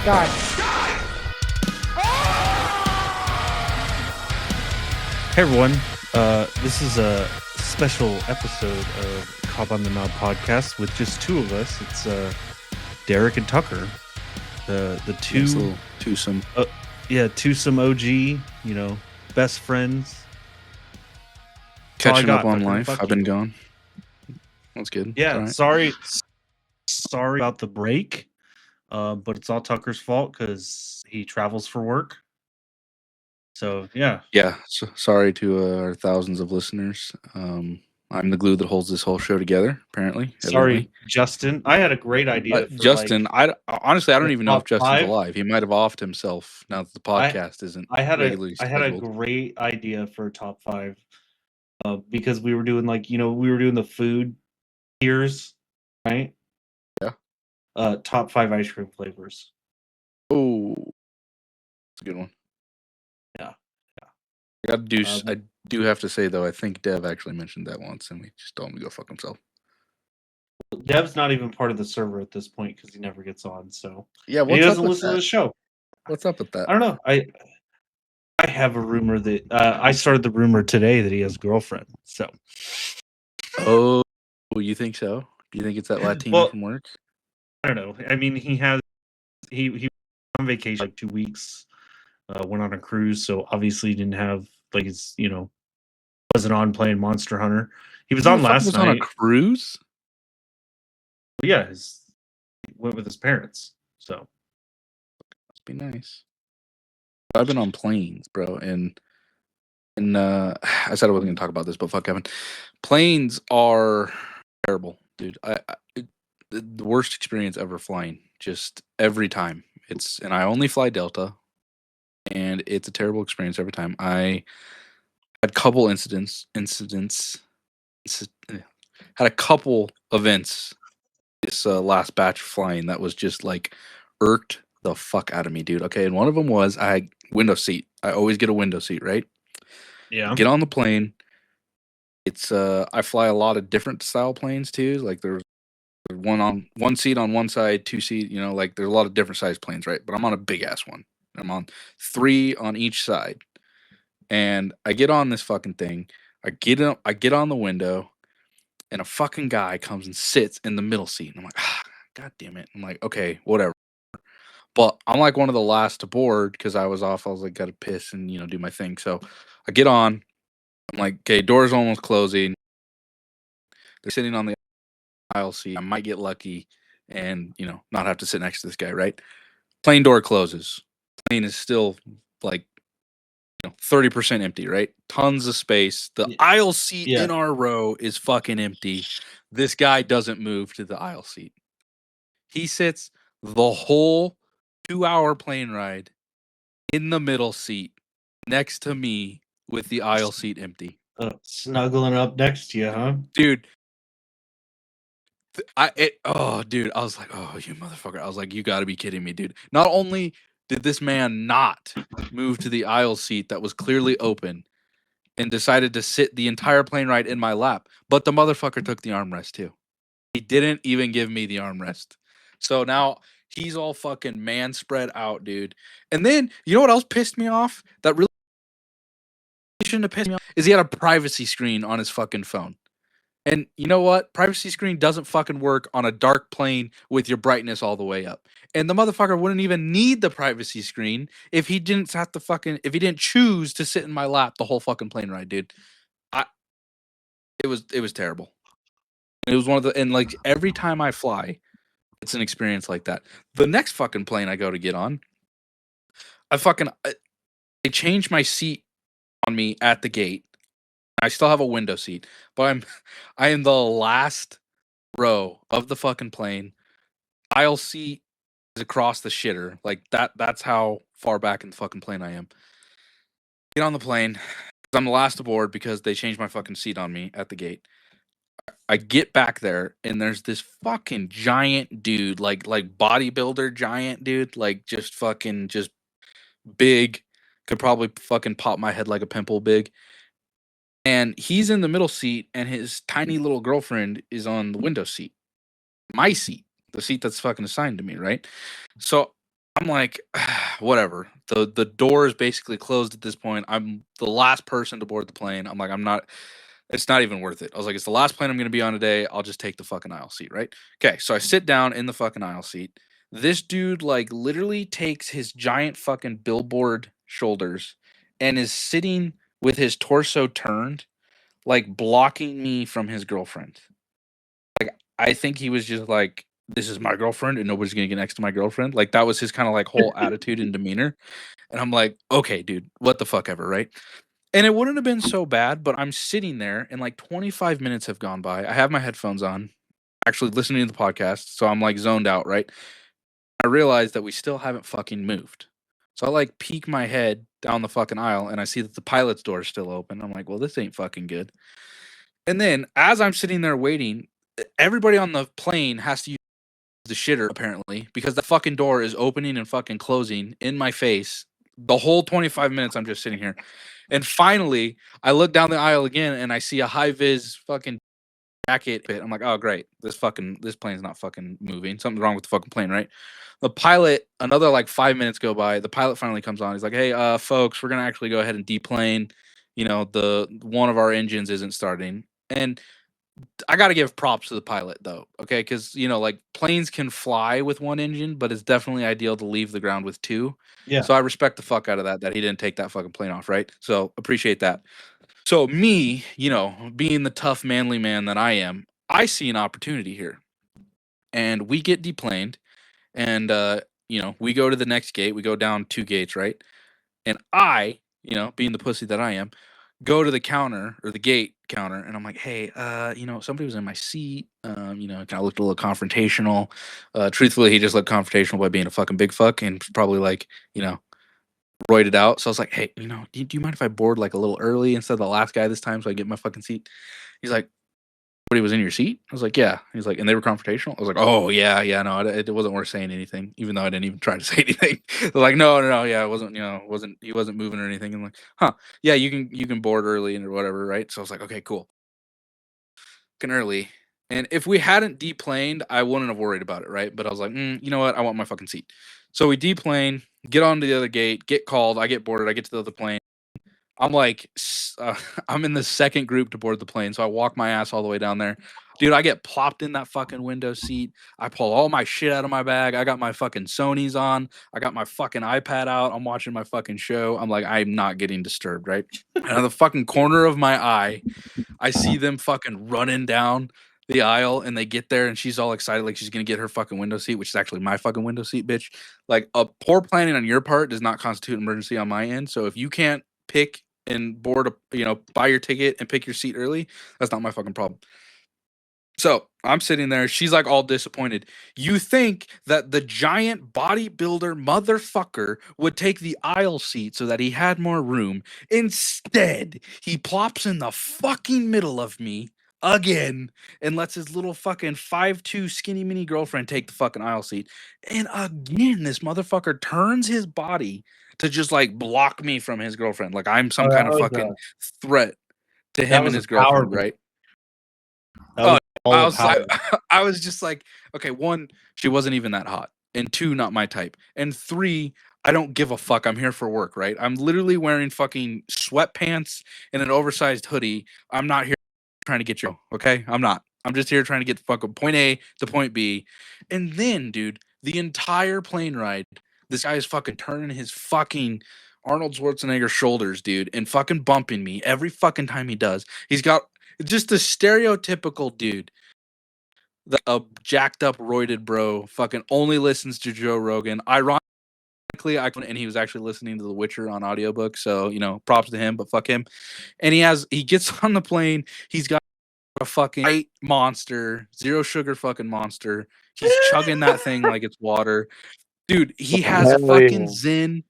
God. Hey everyone, this is a special episode of Cobb on the Knob podcast with just two of us. It's Derrick and Tucker, the two, Nice little twosome. twosome OG, best friends. That's all I Catching up got, on Tucker. life. Fuck I've been you. gone. That's good. Yeah, It's all right. sorry about the break, but it's all Tucker's fault because he travels for work. So yeah, Yeah. So, sorry to our thousands of listeners. I'm the glue that holds this whole show together. Apparently, sorry, Justin. I had a great idea for Justin. Honestly, I don't the even know if top Justin's 5. alive. He might have offed himself now that the podcast isn't I had regularly a scheduled. great idea for top 5, because we were doing the food tiers, right? Yeah. Top 5 ice cream flavors. Oh, that's a good one. Yeah. I do have to say though, I think Dev actually mentioned that once, and we just told him to go fuck himself. Dev's not even part of the server at this point because he never gets on. So Yeah, and he what's up doesn't with listen to that? the show. What's up with that? I don't know. I have a rumor that I started the rumor today that he has a girlfriend. So Oh, you think so? Do you think it's that Latina Well, from work? I don't know. I mean, he was on vacation like 2 weeks. Went on a cruise, so obviously didn't have like his wasn't on playing Monster Hunter. He was on last Was night. on a cruise. But yeah, he went with his parents. So Must be nice. I've been on planes, bro, and I said I wasn't gonna talk about this, but fuck Kevin. Planes are terrible, dude. The worst experience ever flying. Just every time. And I only fly Delta, and it's a terrible experience every time. I had a couple had a couple events this last batch of flying that was just like irked the fuck out of me, dude. Okay, and one of them was I had window seat. I always get a window seat, right? yeah, Get on the plane. It's I fly a lot of different style planes too. Like there's one seat on one side, 2 seat, like there's a lot of different size planes, right? But I'm on a big ass one. I'm on 3 on each side. And I get on this fucking thing. I get on the window, and a fucking guy comes and sits in the middle seat. And I'm like, God damn it. I'm like, okay, whatever. But I'm like one of the last to board because I was off. I was like, gotta piss and do my thing. So I get on. I'm like, okay, door's almost closing. They're sitting on the aisle seat. I might get lucky and not have to sit next to this guy, right? Plane door closes. Plane is still like 30% empty, right? Tons of space. The aisle seat in our row is fucking empty. This guy doesn't move to the aisle seat. He sits the whole 2-hour plane ride in the middle seat next to me with the aisle seat empty. Snuggling up next to you, huh? Dude. I was like, oh, you motherfucker. I was like, you gotta be kidding me, dude. Not only did this man not move to the aisle seat that was clearly open and decided to sit the entire plane ride in my lap, but the motherfucker took the armrest too. He didn't even give me the armrest. So now he's all fucking man spread out, dude. And then, you know what else pissed me off? That really shouldn't have pissed me off is he had a privacy screen on his fucking phone. And you know what? Privacy screen doesn't fucking work on a dark plane with your brightness all the way up. And the motherfucker wouldn't even need the privacy screen if he didn't choose to sit in my lap the whole fucking plane ride, dude. It was terrible. It was one of the, and like every time I fly, it's an experience like that. The next fucking plane I go to get on, they changed my seat on me at the gate. I still have a window seat, but I am the last row of the fucking plane. Aisle seat is across the shitter. Like that's how far back in the fucking plane I am. Get on the plane. I'm the last aboard because they changed my fucking seat on me at the gate. I get back there and there's this fucking giant dude, like bodybuilder giant dude, like just big, could probably fucking pop my head like a pimple big. And he's in the middle seat, and his tiny little girlfriend is on the window seat. My seat, the seat that's fucking assigned to me, right? So I'm like, whatever. The door is basically closed at this point. I'm the last person to board the plane. I'm like, it's not even worth it. I was like, it's the last plane I'm going to be on today. I'll just take the fucking aisle seat, right? Okay, so I sit down in the fucking aisle seat. This dude, like, literally takes his giant fucking billboard shoulders and is sitting with his torso turned, like, blocking me from his girlfriend. Like, I think he was just like, this is my girlfriend and nobody's going to get next to my girlfriend. Like, that was his kind of like whole attitude and demeanor. And I'm like, okay, dude, what the fuck ever, right? And it wouldn't have been so bad, but I'm sitting there and like 25 minutes have gone by. I have my headphones on, actually listening to the podcast. So I'm like zoned out, right? I realize that we still haven't fucking moved. So I like peek my head down the fucking aisle and I see that the pilot's door is still open. I'm like, well, this ain't fucking good. And then as I'm sitting there waiting, everybody on the plane has to use the shitter apparently because the fucking door is opening and fucking closing in my face. The whole 25 minutes I'm just sitting here. And finally, I look down the aisle again and I see a high vis fucking jacket pit. I'm like, oh great, this plane's not fucking moving. Something's wrong with the fucking plane, right? The pilot, another like 5 minutes go by. The pilot finally comes on. He's like, hey, folks, we're gonna actually go ahead and deplane. You know, the one of our engines isn't starting. And I got to give props to the pilot though, okay? Because you know, like planes can fly with one engine, but it's definitely ideal to leave the ground with two. Yeah. So I respect the fuck out of that he didn't take that fucking plane off, right? So appreciate that. So me, you know, being the tough manly man that I am, I see an opportunity here, and we get deplaned, and you know, we go to the next gate. We go down 2 gates, right? And I, you know, being the pussy that I am, go to the counter or the gate counter and I'm like, hey, you know, somebody was in my seat. You know, kind of looked a little confrontational. Truthfully, he just looked confrontational by being a fucking big fuck and probably like, you know, roided out. So I was like, hey, you know, do you mind if I board like a little early instead of the last guy this time so I get my fucking seat? He's like, what, he was in your seat? I was like, yeah. He's like, and they were confrontational? I was like, oh, yeah, no, it wasn't worth saying anything, even though I didn't even try to say anything. They're like, no, yeah, it wasn't, you know, he wasn't moving or anything. And I'm like, huh, yeah, you can board early and or whatever, right? So I was like, okay, cool. Fucking early. And if we hadn't deplaned, I wouldn't have worried about it, right? But I was like, you know what? I want my fucking seat. So we deplane, get onto the other gate, get called, I get boarded, I get to the other plane. I'm like, I'm in the second group to board the plane, so I walk my ass all the way down there. Dude, I get plopped in that fucking window seat. I pull all my shit out of my bag. I got my fucking Sonys on. I got my fucking iPad out. I'm watching my fucking show. I'm like, I'm not getting disturbed, right? And on the fucking corner of my eye, I see them fucking running down the aisle and they get there and she's all excited like she's gonna get her fucking window seat, which is actually my fucking window seat, bitch. Like a poor planning on your part does not constitute an emergency on my end. So if you can't pick and board a, you know, buy your ticket and pick your seat early, that's not my fucking problem. So I'm sitting there. She's like all disappointed. You think that the giant bodybuilder motherfucker would take the aisle seat so that he had more room. Instead, he plops in the fucking middle of me again and lets his little fucking 5'2" skinny mini girlfriend take the fucking aisle seat. And again, this motherfucker turns his body to just like block me from his girlfriend. Like I'm some kind of fucking threat to him and his girlfriend, right? That was I was like, I was just like, okay, one, she wasn't even that hot, and two, not my type, and three, I don't give a fuck. I'm here for work, right? I'm literally wearing fucking sweatpants and an oversized hoodie. I'm not here trying to get you, okay? I'm not. I'm just here trying to get fucking point A to point B, and then, dude, the entire plane ride, this guy is fucking turning his fucking Arnold Schwarzenegger shoulders, dude, and fucking bumping me every fucking time he does. He's got just the stereotypical dude, a jacked up, roided bro, fucking only listens to Joe Rogan. Ironically, and he was actually listening to The Witcher on audiobook, so you know, props to him, but fuck him. And he gets on the plane, he's got a fucking white monster, zero sugar fucking monster. He's chugging that thing like it's water. Dude, he has fucking Zen.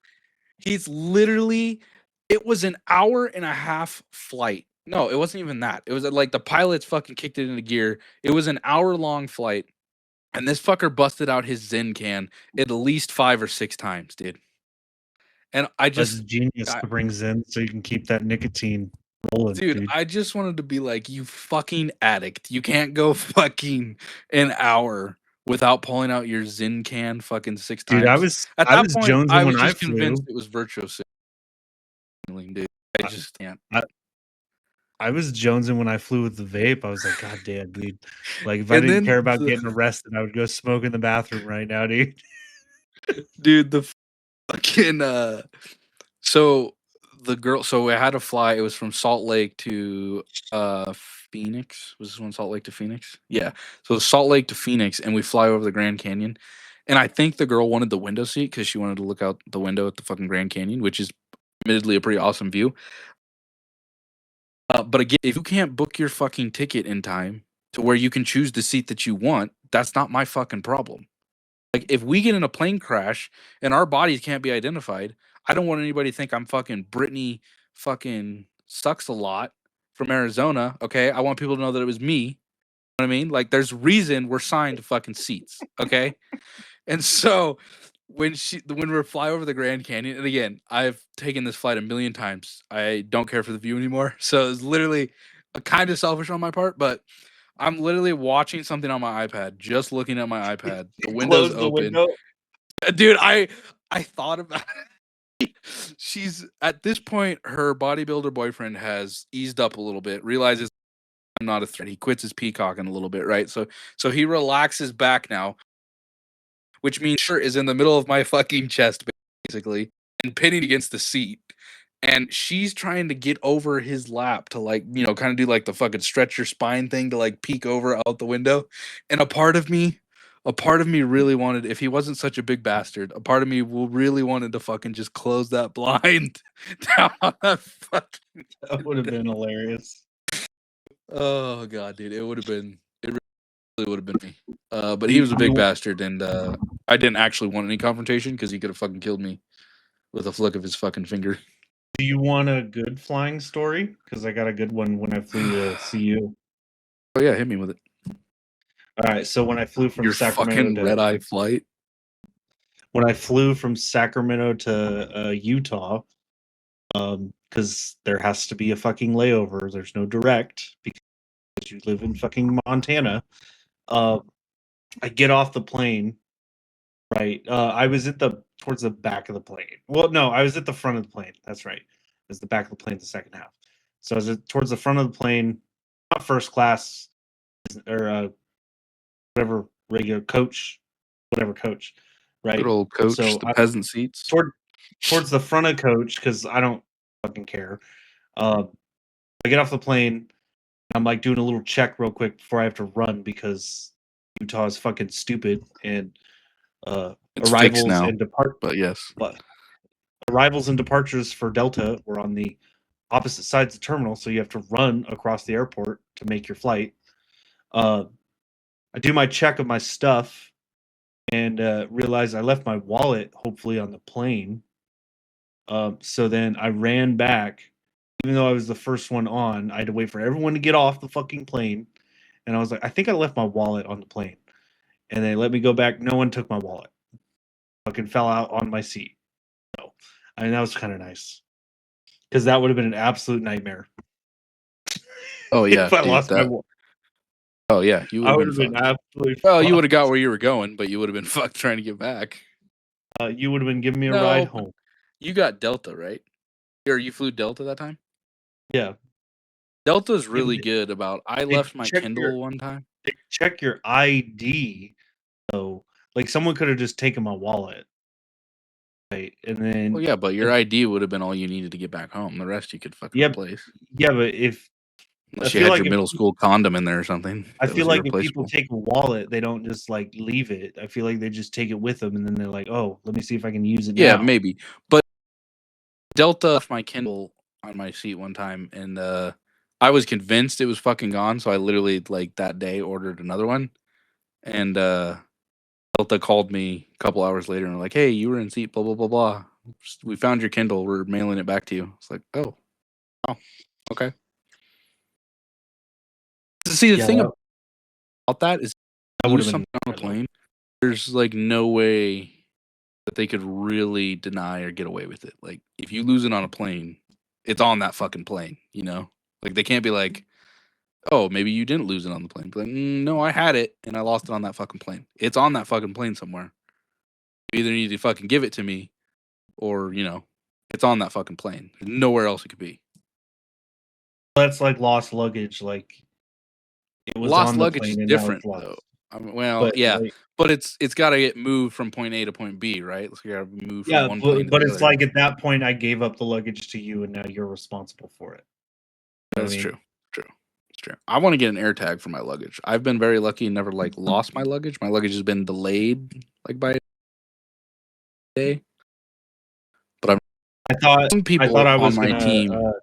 He's literally, it was an hour and a half flight. No, it wasn't even that. It was like the pilots fucking kicked it into gear. It was an hour-long flight, and this fucker busted out his Zen can at least 5 or 6 times, dude. And I That's just, genius to bring Zen so you can keep that nicotine rolling, dude. I just wanted to be like, you fucking addict. You can't go fucking an hour without pulling out your Zin can fucking 6 times. Dude, At I that was point, jonesing I was when I just convinced flew. it was virtual signaling, dude. I just can't. I was jonesing when I flew with the vape. I was like, God damn, dude. Like, if I And didn't then care about getting arrested, I would go smoke in the bathroom right now, dude. dude, the fucking so we had to fly. It was from Salt Lake to Phoenix. Was this one Salt Lake to Phoenix? Yeah. So Salt Lake to Phoenix, and we fly over the Grand Canyon. And I think the girl wanted the window seat because she wanted to look out the window at the fucking Grand Canyon, which is admittedly a pretty awesome view. But again, if you can't book your fucking ticket in time to where you can choose the seat that you want, that's not my fucking problem. Like, if we get in a plane crash and our bodies can't be identified, I don't want anybody to think I'm fucking Brittany fucking sucks a lot from Arizona. Okay. I want people to know that it was me. You know what I mean? Like, there's reason we're signed to fucking seats. Okay. And so when we fly over the Grand Canyon, and again, I've taken this flight a million times. I don't care for the view anymore. So it's literally a kind of selfish on my part, but I'm literally watching something on my iPad, just looking at my iPad. The window's Close the open. window. Dude, I thought about it. She's at this point, her bodybuilder boyfriend has eased up a little bit, realizes I'm not a threat. He quits his peacocking a little bit, right? So he relaxes back now, which means shirt is in the middle of my fucking chest, basically, and pinning against the seat. And she's trying to get over his lap to, like, you know, kind of do like the fucking stretch your spine thing to like peek over out the window. And a part of me really wanted, if he wasn't such a big bastard, a part of me really wanted to fucking just close that blind down on that fucking. That would have been hilarious. Oh god, dude, it would have been. It really would have been me. But he was a big bastard, and I didn't actually want any confrontation because he could have fucking killed me with a flick of his fucking finger. Do you want a good flying story? Because I got a good one when I flew to CU. Oh yeah, hit me with it. All right, so when I flew from Your Sacramento fucking to red eye flight. when I flew from Sacramento to Utah, because there has to be a fucking layover. There's no direct because you live in fucking Montana. I get off the plane. Right. I was towards the back of the plane. Well, no, I was at the front of the plane. That's right. It was the back of the plane, the second half. So I was towards the front of the plane, not first class or whatever regular coach, whatever coach. Right. Good old coach, So the peasant seats. Towards the front of coach because I don't fucking care. I get off the plane. I'm like doing a little check real quick before I have to run because Utah is fucking stupid and It's arrivals fixed now, and depart. but yes. But arrivals and departures for Delta were on the opposite sides of the terminal, so you have to run across the airport to make your flight. I do my check of my stuff and realize I left my wallet, hopefully, on the plane. So then I ran back, even though I was the first one on. I had to wait for everyone to get off the fucking plane, and I was like, I think I left my wallet on the plane, and they let me go back. No one took my wallet. Fucking fell out on my seat. No, I mean that was kind of nice. Because that would have been an absolute nightmare. Oh yeah, if I dude, lost my wallet. Oh yeah, you I would would have have been absolutely well, you fucked. would have got where you were going, but you would have been fucked trying to get back. You would have been giving me a ride home. You got Delta, right? Or you flew Delta that time? Yeah. Delta's really good about I left my Kindle one time. They check your ID, though. Like someone could have just taken my wallet. Right. And then Well, yeah, but your ID would have been all you needed to get back home. The rest you could fucking replace. Yeah, but if unless you had your middle school condom in there or something. I feel like if people take a wallet, they don't just like leave it. I feel like they just take it with them and then they're like, oh, let me see if I can use it now. Yeah, maybe. But Delta left my Kindle on my seat one time and I was convinced it was fucking gone, so I literally like that day ordered another one. And Delta called me a couple hours later and were like, hey, you were in seat, blah, blah, blah, blah. We found your Kindle. We're mailing it back to you. It's like, oh, okay. See, the thing about that is lose something on a plane. There's like no way that they could really deny or get away with it. Like if you lose it on a plane, it's on that fucking plane, you know? Like they can't be like, oh, maybe you didn't lose it on the plane. But no, I had it and I lost it on that fucking plane. It's on that fucking plane somewhere. You either need to fucking give it to me, or it's on that fucking plane. There's nowhere else it could be. That's like lost luggage. Like it was Lost on the luggage is plane and now different it's lost. though. I mean, well, But yeah, like, but it's got to get moved from point A to point B, right? So you got to move from yeah, one plane to but the it's other. like at that point I gave up the luggage to you and now you're responsible for it. You know That's what I mean? true. It's true. I want to get an air tag for my luggage. I've been very lucky and never like lost my luggage. My luggage has been delayed like by a day. But some I people thought I on was my gonna team. go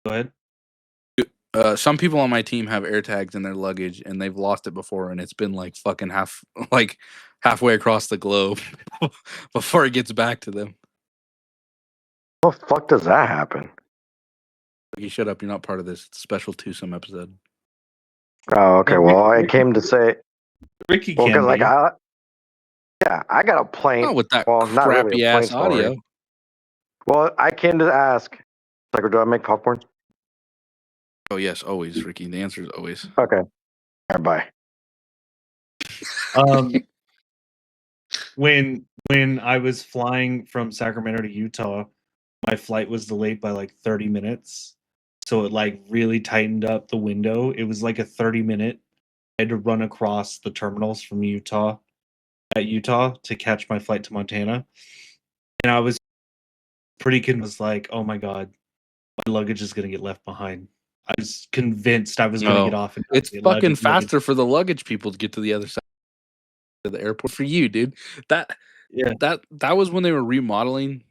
ahead. Some people on my team have air tags in their luggage and they've lost it before, and it's been like fucking halfway across the globe before it gets back to them. How the fuck does that happen? You shut up. You're not part of this. It's a special twosome episode. Oh, okay. No, Well, I Ricky- came to say, Ricky well, can because like be. I got a plane. Not with that Well, not really crappy a plane ass audio. story. Well, I came to ask, like, do I make popcorn? Oh yes, always, Ricky. The answer is always. Okay. All right, bye. When I was flying from Sacramento to Utah, my flight was delayed by like 30 minutes. So it like really tightened up the window. It was like a 30-minute. I had to run across the terminals from Utah to catch my flight to Montana. And I was pretty convinced, like, oh my God, my luggage is gonna get left behind. I was convinced I was gonna get off and not It's get fucking luggage. faster for the luggage people to get to the other side of the airport. For you, dude. That was when they were remodeling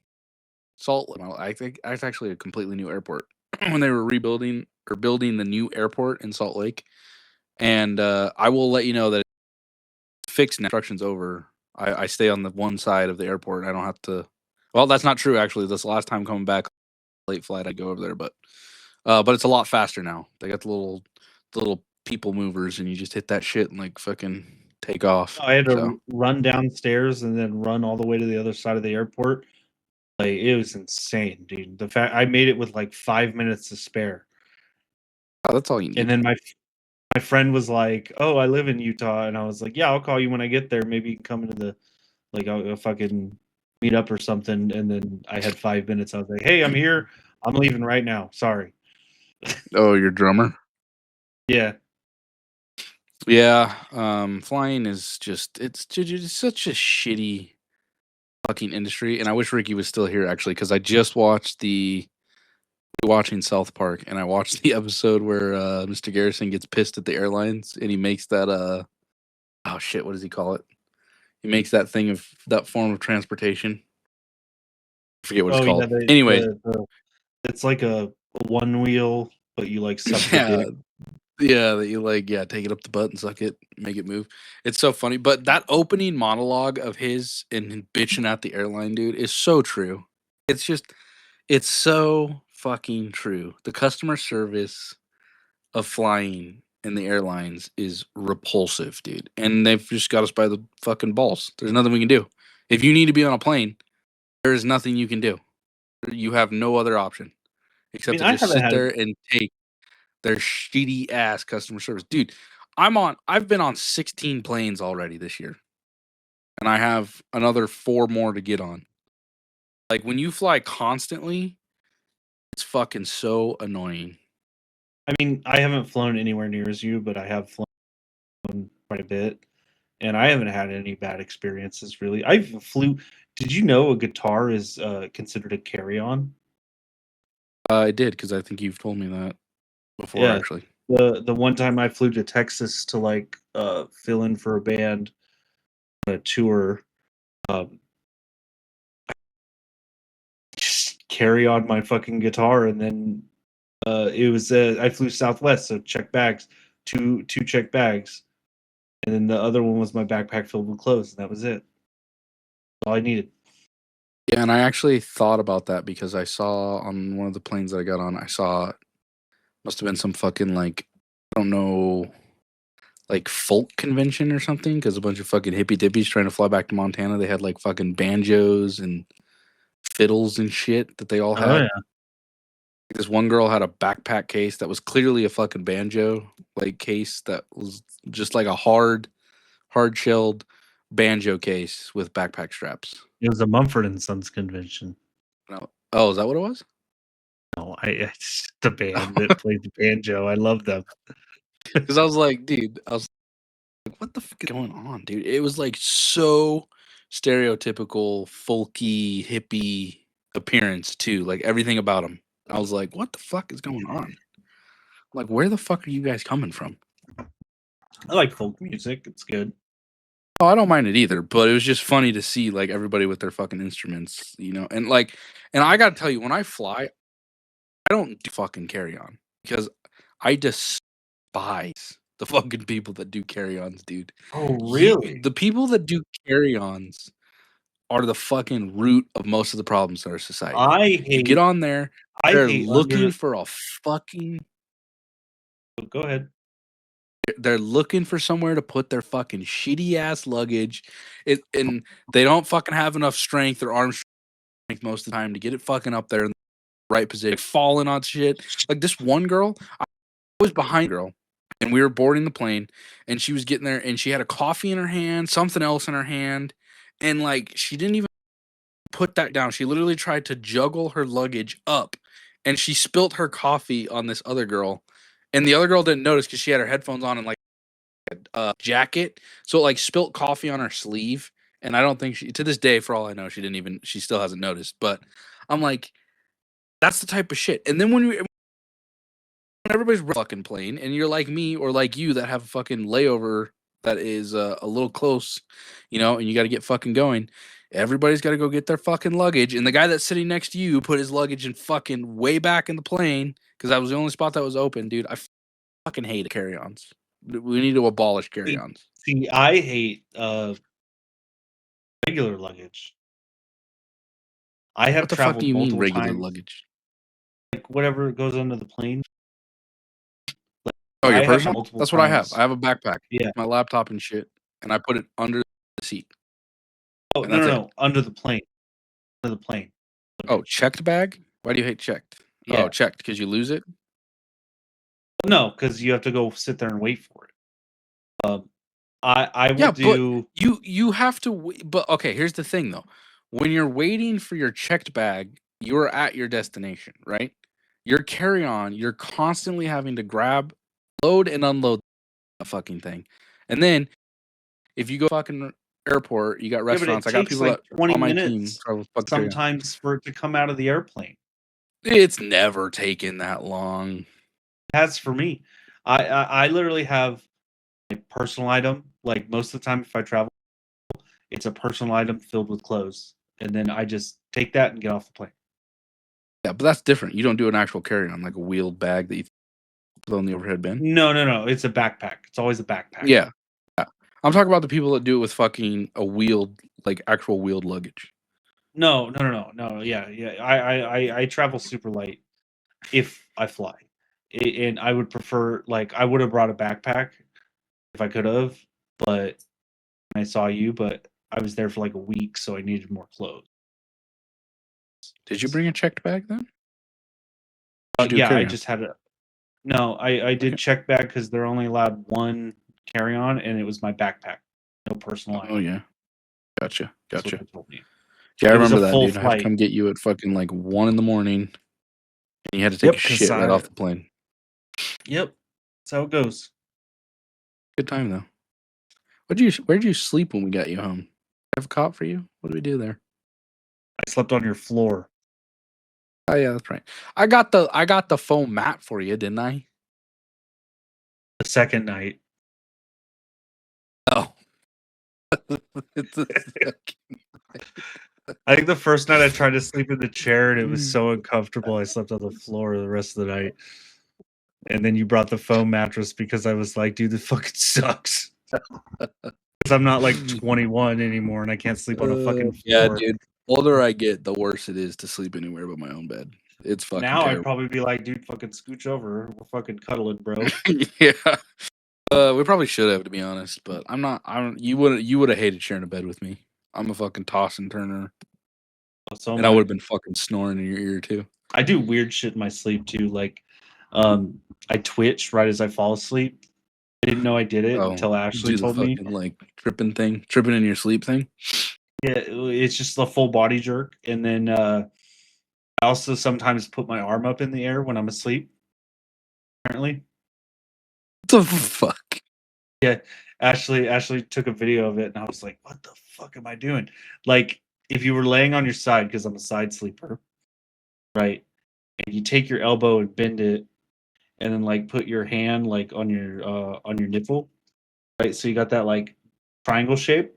Salt Lake. I think it's actually a completely new airport when they were rebuilding or building the new airport in Salt Lake. And I will let you know that it's fixed now. Construction's over. I stay on the one side of the airport. I don't have to. Well, that's not true actually. This last time coming back late flight, I go over there, but it's a lot faster now. They got the little people movers, and you just hit that shit and like fucking take off. I had to run downstairs and then run all the way to the other side of the airport. Like it was insane, dude. The fact I made it with like 5 minutes to spare. Oh, that's all you need. And then my friend was like, "Oh, I live in Utah," and I was like, "Yeah, I'll call you when I get there. Maybe you can come into the I'll fucking meet up or something." And then I had 5 minutes. I was like, "Hey, I'm here. I'm leaving right now. Sorry." Oh, your drummer? Yeah. Yeah. Flying is just it's such a shitty fucking industry, and I wish Ricky was still here actually, because I just watched watching South Park, and I watched the episode where Mr. Garrison gets pissed at the airlines, and he makes that oh shit, what does he call it? He makes that thing of that form of transportation. I forget what it's called. Yeah, Anyway, it's like a one wheel, but you like suck the yeah, dick. yeah, that you like, yeah, take it up the butt and suck it, make it move. It's so funny. But that opening monologue of his and bitching at the airline dude is so true. It's so fucking true. The customer service of flying in the airlines is repulsive, dude. And they've just got us by the fucking balls. There's nothing we can do. If you need to be on a plane, there is nothing you can do. You have no other option except to just sit there and take their shitty ass customer service. Dude, I've been on 16 planes already this year. And I have another 4 more to get on. Like when you fly constantly, it's fucking so annoying. I mean, I haven't flown anywhere near as you, but I have flown quite a bit, and I haven't had any bad experiences really. Did you know a guitar is considered a carry-on? I did, because I think you've told me that before, Yeah. actually. The one time I flew to Texas to like fill in for a band on a tour, just carry on my fucking guitar, and then it was I flew Southwest, so check bags, two check bags, and then the other one was my backpack filled with clothes, and that was it. All I needed. Yeah, and I actually thought about that because I saw on one of the planes that I got on, must have been some fucking like, I don't know, like folk convention or something, because a bunch of fucking hippie dippies trying to fly back to Montana, they had like fucking banjos and fiddles and shit that they all had. Oh yeah. This one girl had a backpack case that was clearly a fucking banjo like case that was just like a hard shelled banjo case with backpack straps. It was a Mumford and Sons convention. No. Oh, is that what it was? No, it's the band that played the banjo. I love them. Because I was like, dude, I was like, what the fuck is going on, dude? It was like so stereotypical, folky, hippie appearance too. Like everything about him. I was like, what the fuck is going on? Like, where the fuck are you guys coming from? I like folk music. It's good. Oh, I don't mind it either, but it was just funny to see like everybody with their fucking instruments, you know, and I gotta tell you, when I fly, I don't do fucking carry on because I despise the fucking people that do carry ons, dude. Oh, really? The people that do carry ons are the fucking root of most of the problems in our society. I You hate. get on there, I they're hate looking for a fucking. Go ahead. They're looking for somewhere to put their fucking shitty ass luggage, and they don't fucking have enough strength or arm strength most of the time to get it fucking up there in the right position, falling on shit. Like this one girl, I was behind a girl, and we were boarding the plane, and she was getting there, and she had a coffee in her hand, something else in her hand, and like she didn't even put that down. She literally tried to juggle her luggage up, and she spilt her coffee on this other girl. And the other girl didn't notice because she had her headphones on and like a jacket, so it like spilt coffee on her sleeve. And I don't think she, to this day, for all I know, she still hasn't noticed. But I'm like, that's the type of shit. And then when everybody's fucking plane, and you're like me or like you that have a fucking layover that is a little close, you know, and you got to get fucking going. Everybody's got to go get their fucking luggage, and the guy that's sitting next to you put his luggage in fucking way back in the plane because that was the only spot that was open, dude. I fucking hate carry-ons. We need to abolish carry-ons. See, I hate regular luggage. I have What the fuck traveled do you mean multiple regular times, luggage? like whatever goes under the plane. Like, Oh, I your have personal? multiple That's what I have. times. I have a backpack, Yeah. my laptop and shit, and I put it under the seat. Oh, And no, that's no, it. no, under the plane. Under the plane. Oh, checked bag? Why do you hate checked? Yeah. Oh, checked because you lose it? No, because you have to go sit there and wait for it. I will Yeah, do. but you have to wait. But okay, here's the thing though. When you're waiting for your checked bag, you're at your destination, right? Your carry-on, you're constantly having to grab, load and unload the fucking thing. And then if you go fucking airport, you got Yeah, but it restaurants. I got takes people like that 20 on my team minutes travel fucking carry-on. sometimes for it to come out of the airplane. It's never taken that long. It has for me. I literally have a personal item. Like most of the time, if I travel, it's a personal item filled with clothes, and then I just take that and get off the plane. Yeah, but that's different. You don't do an actual carry-on like a wheeled bag that you throw in the overhead bin. No. It's a backpack. It's always a backpack. Yeah. I'm talking about the people that do it with fucking a wheeled, like actual wheeled luggage. No. Yeah. I travel super light if I fly, and I would prefer, like, I would have brought a backpack if I could have, but I saw you, but I was there for like a week, so I needed more clothes. Did you bring a checked bag then? Did you do a Yeah, I carry-on? just had a. No, I did Okay. check bag because they're only allowed one carry on, and it was my backpack, no personal item. Oh yeah. Gotcha. That's what Gotcha. they told me. Yeah, I It was remember a that, full dude. I had to flight. come get you at fucking like 1 in the morning, and you had to take a 'cause shit right off the plane. Yep, that's how it goes. Good time though. Where'd you sleep when we got you home? Have a cot for you? What did we do there? I slept on your floor. Oh yeah, that's right. I got the foam mat for you, didn't I? The second night. Oh. I think the first night I tried to sleep in the chair, and it was so uncomfortable. I slept on the floor the rest of the night. And then you brought the foam mattress because I was like, dude, this fucking sucks. Because I'm not like 21 anymore, and I can't sleep on a fucking floor. Yeah, dude. Older I get, the worse it is to sleep anywhere but my own bed. It's fucking now terrible. I'd probably be like, dude, fucking scooch over. We're fucking cuddling, bro. Yeah. We probably should have, to be honest, but I'm not. You would have hated sharing a bed with me. I'm a fucking toss and turner, So and I would have been fucking snoring in your ear too. I do weird shit in my sleep too. Like, I twitch right as I fall asleep. I didn't know I did it Oh, until you Ashley do the told me. fucking like tripping in your sleep thing. Yeah, it's just the full body jerk, and then I also sometimes put my arm up in the air when I'm asleep. Apparently, What the fuck? yeah. Ashley took a video of it, and I was like, "What the fuck am I doing?" Like, if you were laying on your side, because I'm a side sleeper, right? And you take your elbow and bend it, and then like put your hand like on your nipple, right? So you got that like triangle shape.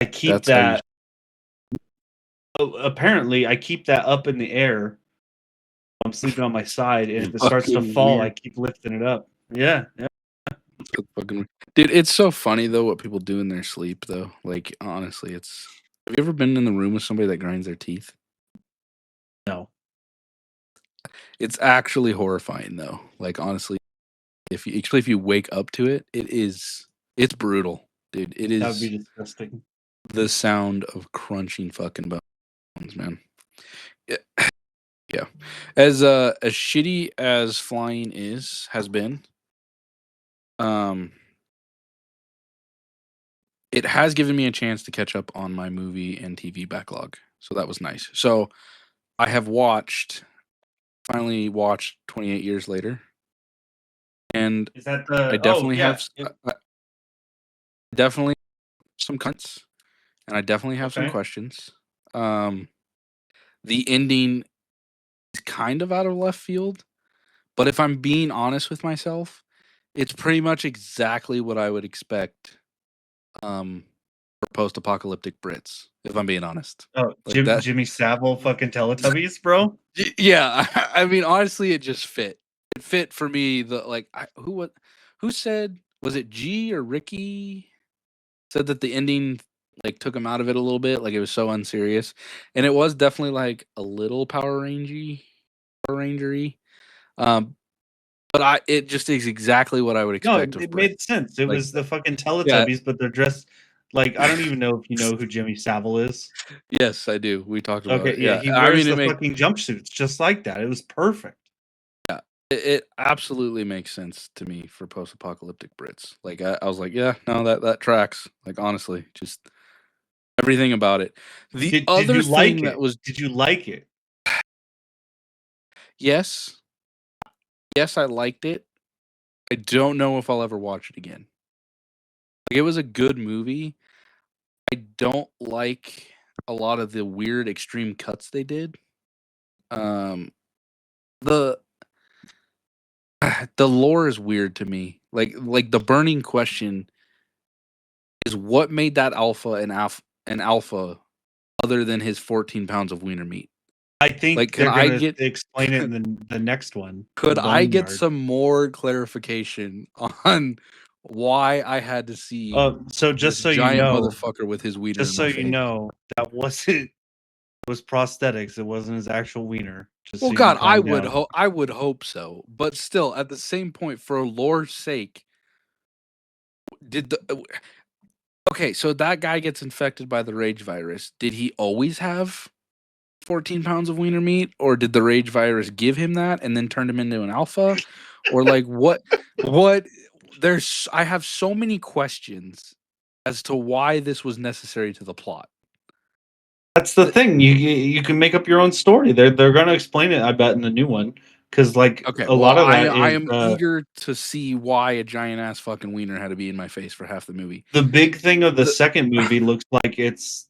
I keep That's how you. that. Apparently, I keep that up in the air. I'm sleeping on my side, and if it starts to Fucking fall, I weird. keep lifting it up. Yeah, yeah. So fucking dude, it's so funny though what people do in their sleep though. Like honestly, it's. Have you ever been in the room with somebody that grinds their teeth? No, It's actually horrifying though. Like honestly, especially if you wake up to it, it's brutal, dude. It that would be is disgusting. the sound of crunching fucking bones, man. Yeah. Yeah. As shitty as flying has been, um it has given me a chance to catch up on my movie and TV backlog. So that was nice. So I have finally watched 28 Years Later. And Is that I the? Oh definitely yeah. have definitely some cuts and I definitely have some Okay. questions. The ending is kind of out of left field, but if I'm being honest with myself, it's pretty much exactly what I would expect for post-apocalyptic Brits, if I'm being honest. Oh, Like that. Jimmy Savile fucking Teletubbies, bro. Yeah, I mean, honestly, it just fit. It fit for me. Who said, was it G or Ricky said that the ending like took him out of it a little bit, like it was so unserious, and it was definitely like a little Power Rangery. Um, but it just is exactly what I would No, expect of it Brett. made sense. It Like, was the fucking yeah, Teletubbies, but they're dressed like I don't even know if you know who Jimmy Savile is. yes, I do. We talked about Okay, it. yeah, Yeah, he I wears mean, the fucking jumpsuits just like that. It was perfect. it absolutely makes sense to me for post-apocalyptic Brits. Like I was like, yeah, no, that tracks. Like honestly, just everything about it. The Did other you like thing that it? was Did you like it? yes, yes, I liked it. I don't know if I'll ever watch it again. Like it was a good movie. I don't like a lot of the weird extreme cuts they did. The the lore is weird to me. Like the burning question is what made that alpha other than his 14 pounds of wiener meat. I Like, think can they're I gonna get explain it in the next one, the could I get Boneyard. some more clarification on why I had to see So this just so you giant know, motherfucker with his wiener in my face? that wasn't it was prosthetics. It wasn't his actual wiener. Just Well, so you can God, calm down. I would hope so, but still, at the same point, for lore's sake, did the okay? So that guy gets infected by the rage virus. Did he always have 14 pounds of wiener meat, or did the rage virus give him that and then turn him into an alpha, or like what? There's I have so many questions as to why this was necessary to the plot. That's the thing. You can make up your own story. They're gonna explain it. I bet in the new one because like Okay, a well, lot of that I is am eager to see why a giant ass fucking wiener had to be in my face for half the movie. the big thing of the The, second movie. Looks like it's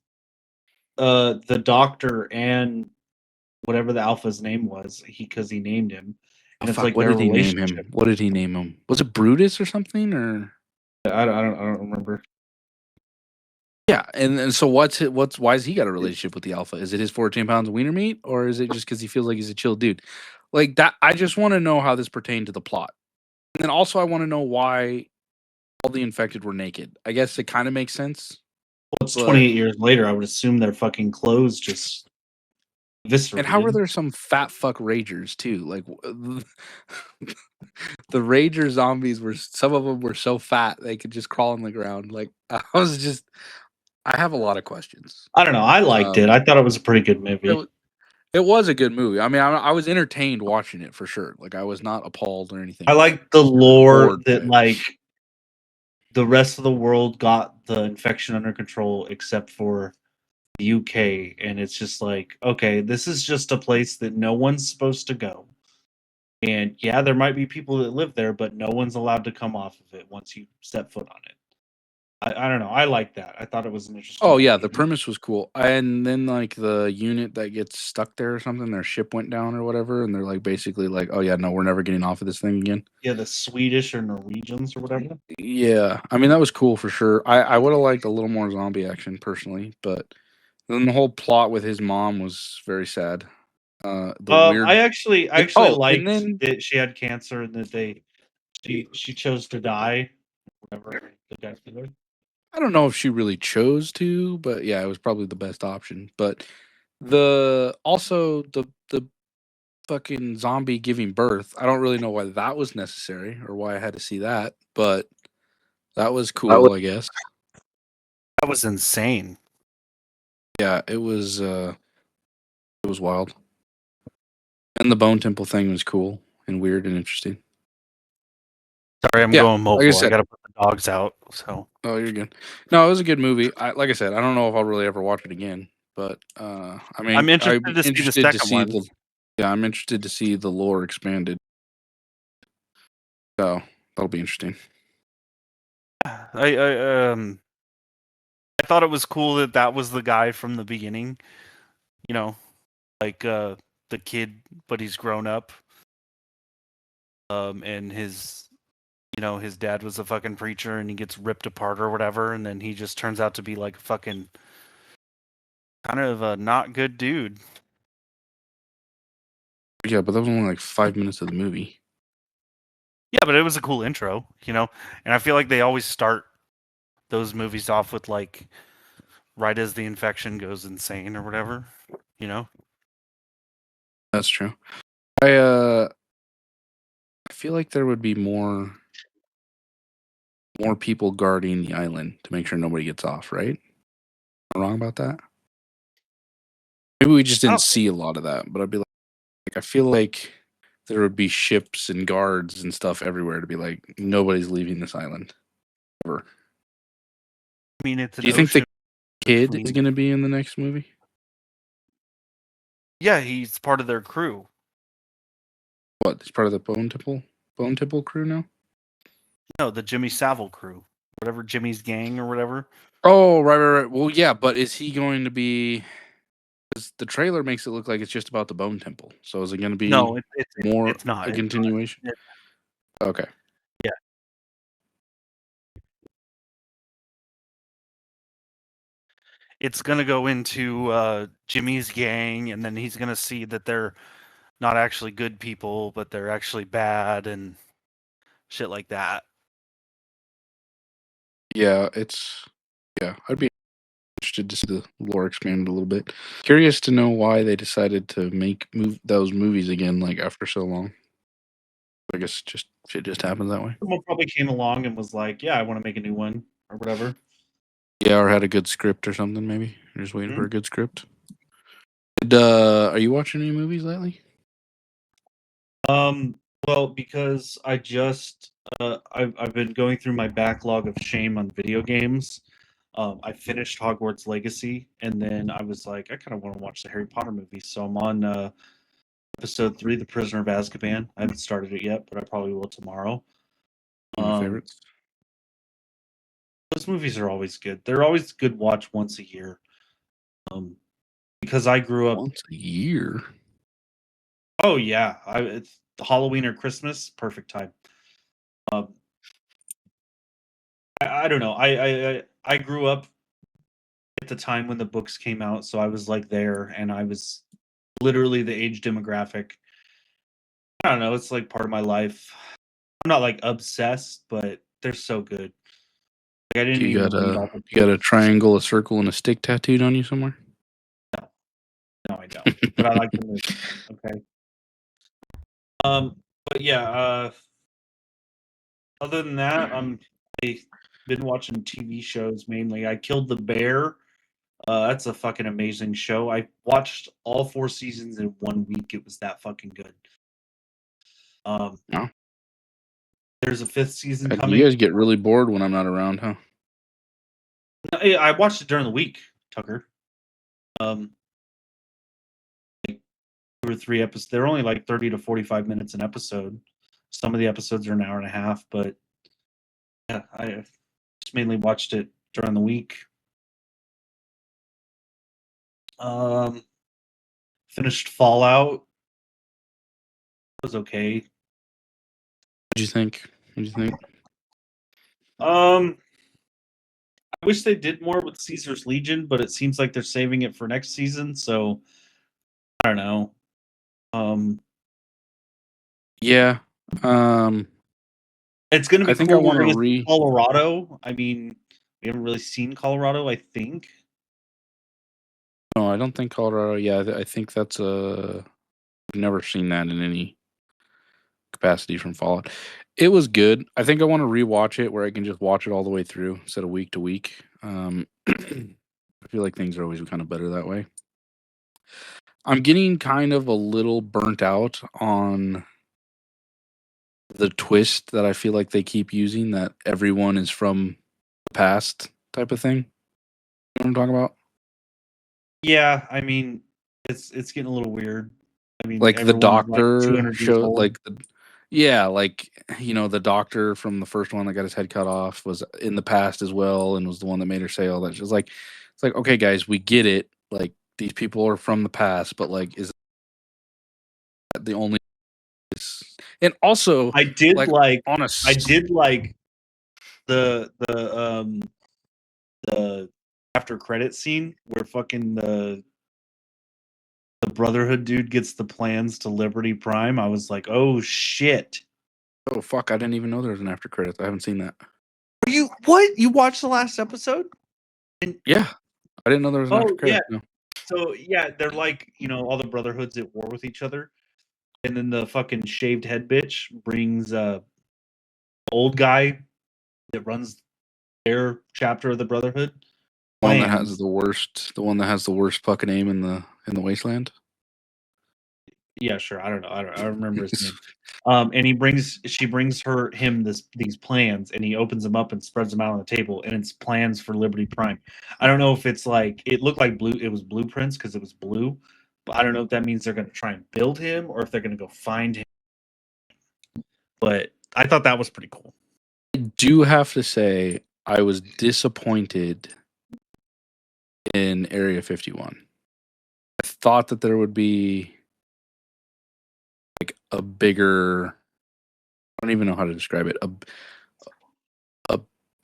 the doctor and whatever the alpha's name was. Because he named him, oh and it's fuck, like what their did he name him? relationship. What did he name him? Was it Brutus or something or? I don't remember. Yeah, and so what's why has he got a relationship with the alpha? Is it his 14 pounds of wiener meat, or is it just because he feels like he's a chill dude? Like that, I just want to know how this pertained to the plot, and then also I want to know why all the infected were naked. I guess it kind of makes sense, Well, it's but 28 years later. I would assume their fucking clothes just and how were eviscerated. there some fat fuck ragers too? Like the rager zombies were some of them were so fat they could just crawl on the ground. Like I was just I have a lot of questions. I don't know. I liked it. I thought it was a pretty good movie. It was a good movie. I mean, I was entertained watching it for sure. Like, I was not appalled or anything. I like the lore that like the rest of the world got the infection under control except for the UK, and it's just like, okay, this is just a place that no one's supposed to go. And yeah, there might be people that live there, but no one's allowed to come off of it once you step foot on it. I don't know. I like that. I thought it was an interesting. Oh yeah, movie. the premise was cool. And then like the unit that gets stuck there or something, their ship went down or whatever, and they're like basically like, oh yeah, no, we're never getting off of this thing again. Yeah, the Swedish or Norwegians or whatever. Yeah, I mean that was cool for sure. I would have liked a little more zombie action personally, but then the whole plot with his mom was very sad. The weird. I actually Oh, liked and then that she had cancer and that she chose to die. Whatever the guy said. I don't know if she really chose to, but yeah, it was probably the best option. But the fucking zombie giving birth, I don't really know why that was necessary or why I had to see that, but that was cool, I guess. That was insane. Yeah, it was wild. And the Bone Temple thing was cool and weird and interesting. Sorry, I'm Yeah, going mobile. like I said- I gotta put the dogs out. So Oh, you're good. No, it was a good movie. Like I said, I don't know if I'll really ever watch it again, but I mean, I'm interested I'm to see the interested to second see one. I'm interested to see the lore expanded. So that'll be interesting. I thought it was cool that was the guy from the beginning. You know, like the kid, but he's grown up. And his dad was a fucking preacher, and he gets ripped apart or whatever, and then he just turns out to be like fucking kind of a not good dude. Yeah, but that was only like 5 minutes of the movie. Yeah, but it was a cool intro, and I feel like they always start those movies off with like right as the infection goes insane or whatever, That's true. I feel like there would be more people guarding the island to make sure nobody gets off, right? Am I wrong about that? Maybe we just didn't see a lot of that, but I'd be like I feel like there would be ships and guards and stuff everywhere to be like nobody's leaving this island ever. I mean, it's. Do you think the kid is going to be in the next movie? Yeah, he's part of their crew. What? He's part of the Bone Temple crew now? No, the Jimmy Savile crew, whatever, Jimmy's gang or whatever. Oh, right. Well, yeah, but is he going to be? Because the trailer makes it look like it's just about the Bone Temple. So is it going to be? No, more. It's not a continuation. Okay. Yeah. It's gonna go into Jimmy's gang, and then he's gonna see that they're not actually good people, but they're actually bad and shit like that. Yeah, I'd be interested to see the lore expanded a little bit. Curious to know why they decided to make those movies again, like after so long. I guess shit just happens that way. Someone probably came along and was like, "Yeah, I want to make a new one or whatever." Yeah, or had a good script or something. Maybe you're just waiting for a good script. Are you watching any movies lately? Well, because I just I've been going through my backlog of shame on video games. I finished Hogwarts Legacy, and then I was like, I kind of want to watch the Harry Potter movies, so I'm on episode 3, The Prisoner of Azkaban. I haven't started it yet, but I probably will tomorrow. My favorites. Those movies are always good. They're always good watch once a year. Because I grew up once a year. Oh yeah, it's Halloween or Christmas, perfect time. I don't know. I grew up at the time when the books came out, so I was like there, and I was literally the age demographic. I don't know. It's like part of my life. I'm not like obsessed, but they're so good. Like, I didn't You even got read all the you got a books. triangle, a circle, and a stick tattooed on you somewhere? No, I don't. But I like the movie. Okay. But yeah. Other than that, been watching TV shows mainly. I Killed the Bear. That's a fucking amazing show. I watched all 4 seasons in 1 week. It was that fucking good. Yeah. There's a 5th season You coming. guys get really bored when I'm not around, huh? I watched it during the week, Tucker. Like 2 or 3 episodes. They're only like 30 to 45 minutes an episode. Some of the episodes are an hour and a half, but yeah, I just mainly watched it during the week. Finished Fallout. It was okay. What'd you think? I wish they did more with Caesar's Legion, but it seems like they're saving it for next season, so I don't know. Yeah. It's gonna be I think cool. I wanna We're gonna see Colorado. I mean, we haven't really seen Colorado, I think. No, I don't think Colorado. Yeah, I think that's I've never seen that in any capacity from Fallout. It was good. I think I want to rewatch it where I can just watch it all the way through instead of week to week. I feel like things are always kind of better that way. I'm getting kind of a little burnt out on the twist that I feel like they keep using, that everyone is from the past type of thing. You know what I'm talking about? Yeah, I mean, it's getting a little weird. I mean, Like the everyone's like doctor 200 years show, old. like yeah, like the doctor from the first one that got his head cut off was in the past as well, and was the one that made her say all that. She's like, it's like, okay, guys, we get it. Like these people are from the past, but like, is that the only? And also, I did like on a I did like the after credit scene where fucking the Brotherhood dude gets the plans to Liberty Prime. I was like, oh shit. oh fuck, I didn't even know there was an after credits. I haven't seen that. You what? You watched the last episode? Yeah, I didn't know there was an after credits. Yeah. No. So yeah, they're like, all the brotherhoods at war with each other. And then the fucking shaved head bitch brings old guy that runs their chapter of the Brotherhood. The one that has the worst fucking aim in the wasteland. Yeah, sure. I don't know. I don't remember his name. And she brings him these plans, and he opens them up and spreads them out on the table, and it's plans for Liberty Prime. I don't know if it's like it looked like blue. It was blueprints because it was blue, but I don't know if that means they're going to try and build him or if they're going to go find him. But I thought that was pretty cool. I do have to say, I was disappointed in Area 51. I thought that there would be like a bigger, I don't even know how to describe it, a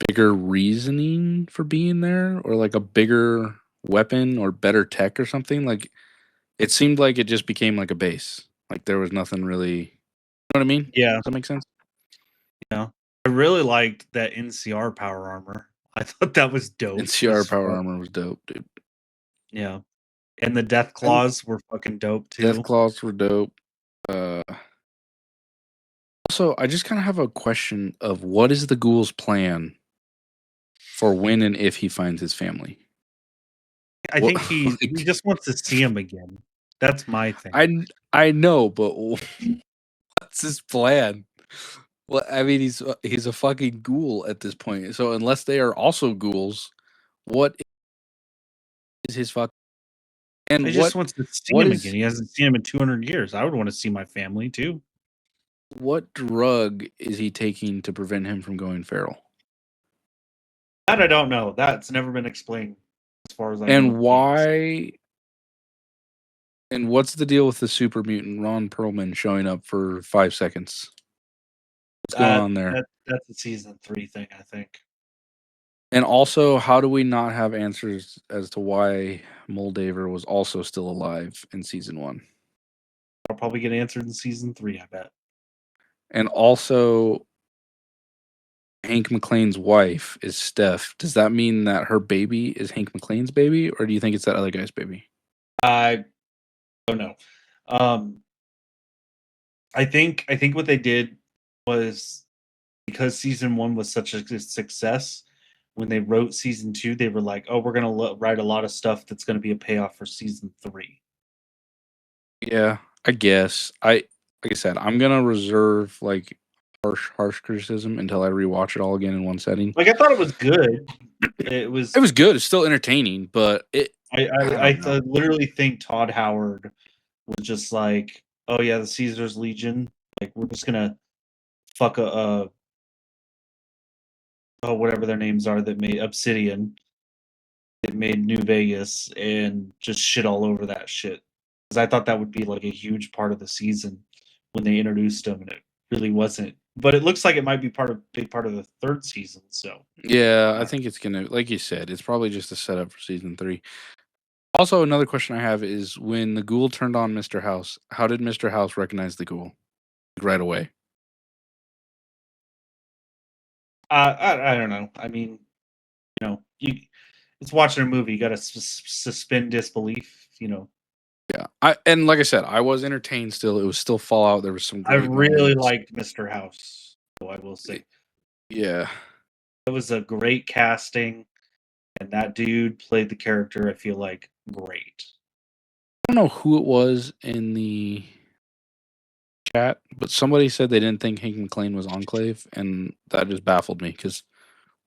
bigger reasoning for being there, or like a bigger weapon or better tech or something. Like it seemed like it just became like a base. Like there was nothing really, you know what I mean? Yeah. Does that make sense? Yeah. I really liked that NCR power armor. I thought that was dope. NCR as power fuck. armor was dope, dude. Yeah. And the death claws were fucking dope too. Death claws were dope. Also, I just kind of have a question of what is the ghoul's plan for when and if he finds his family? I What- think he just wants to see him again. That's my thing. I know, but what's his plan? Well, I mean, he's a fucking ghoul at this point. So unless they are also ghouls, what is his fuck? And He just wants to see what him is- again. He hasn't seen him in 200 years. I would want to see my family too. what drug is he taking to prevent him from going feral? That I don't know. That's never been explained as far as I know. And why? And what's the deal with the super mutant Ron Perlman showing up for 5 seconds? What's going on there? That's a season 3 thing, I think. And also, how do we not have answers as to why Moldaver was also still alive in season 1? I'll probably get answered in season 3, I bet. And also, Hank McClane's wife is Steph. Does that mean that her baby is Hank McClane's baby, or do you think it's that other guy's baby? I don't know. I think what they did was because season 1 was such a success, when they wrote season 2, they were like, "Oh, we're gonna write a lot of stuff that's gonna be a payoff for season 3." Yeah, I guess. Like I said, I'm gonna reserve like harsh criticism until I rewatch it all again in one setting. Like I thought it was good. It was. It was good. It's still entertaining, but I I don't know. literally think Todd Howard was just like, "Oh yeah, the Caesar's Legion. Like we're just gonna fuck whatever their names are that made Obsidian, that made New Vegas, and just shit all over that shit." Because I thought that would be like a huge part of the season when they introduced him, and it really wasn't. But it looks like it might be big part of the 3rd season. So Yeah, I think it's gonna, like you said, it's probably just a setup for season 3. Also, another question I have is when the ghoul turned on Mr. House, how did Mr. House recognize the ghoul right away? I don't know. I mean, it's watching a movie. You got to suspend disbelief. Yeah, and like I said, I was entertained. Still, it was still Fallout. There was some I great really moments. liked Mr. House. So I will say Yeah, it was a great casting, and that dude played the character. I feel like great. I don't know who it was in the chat, but somebody said they didn't think Hank McClane was Enclave, and that just baffled me because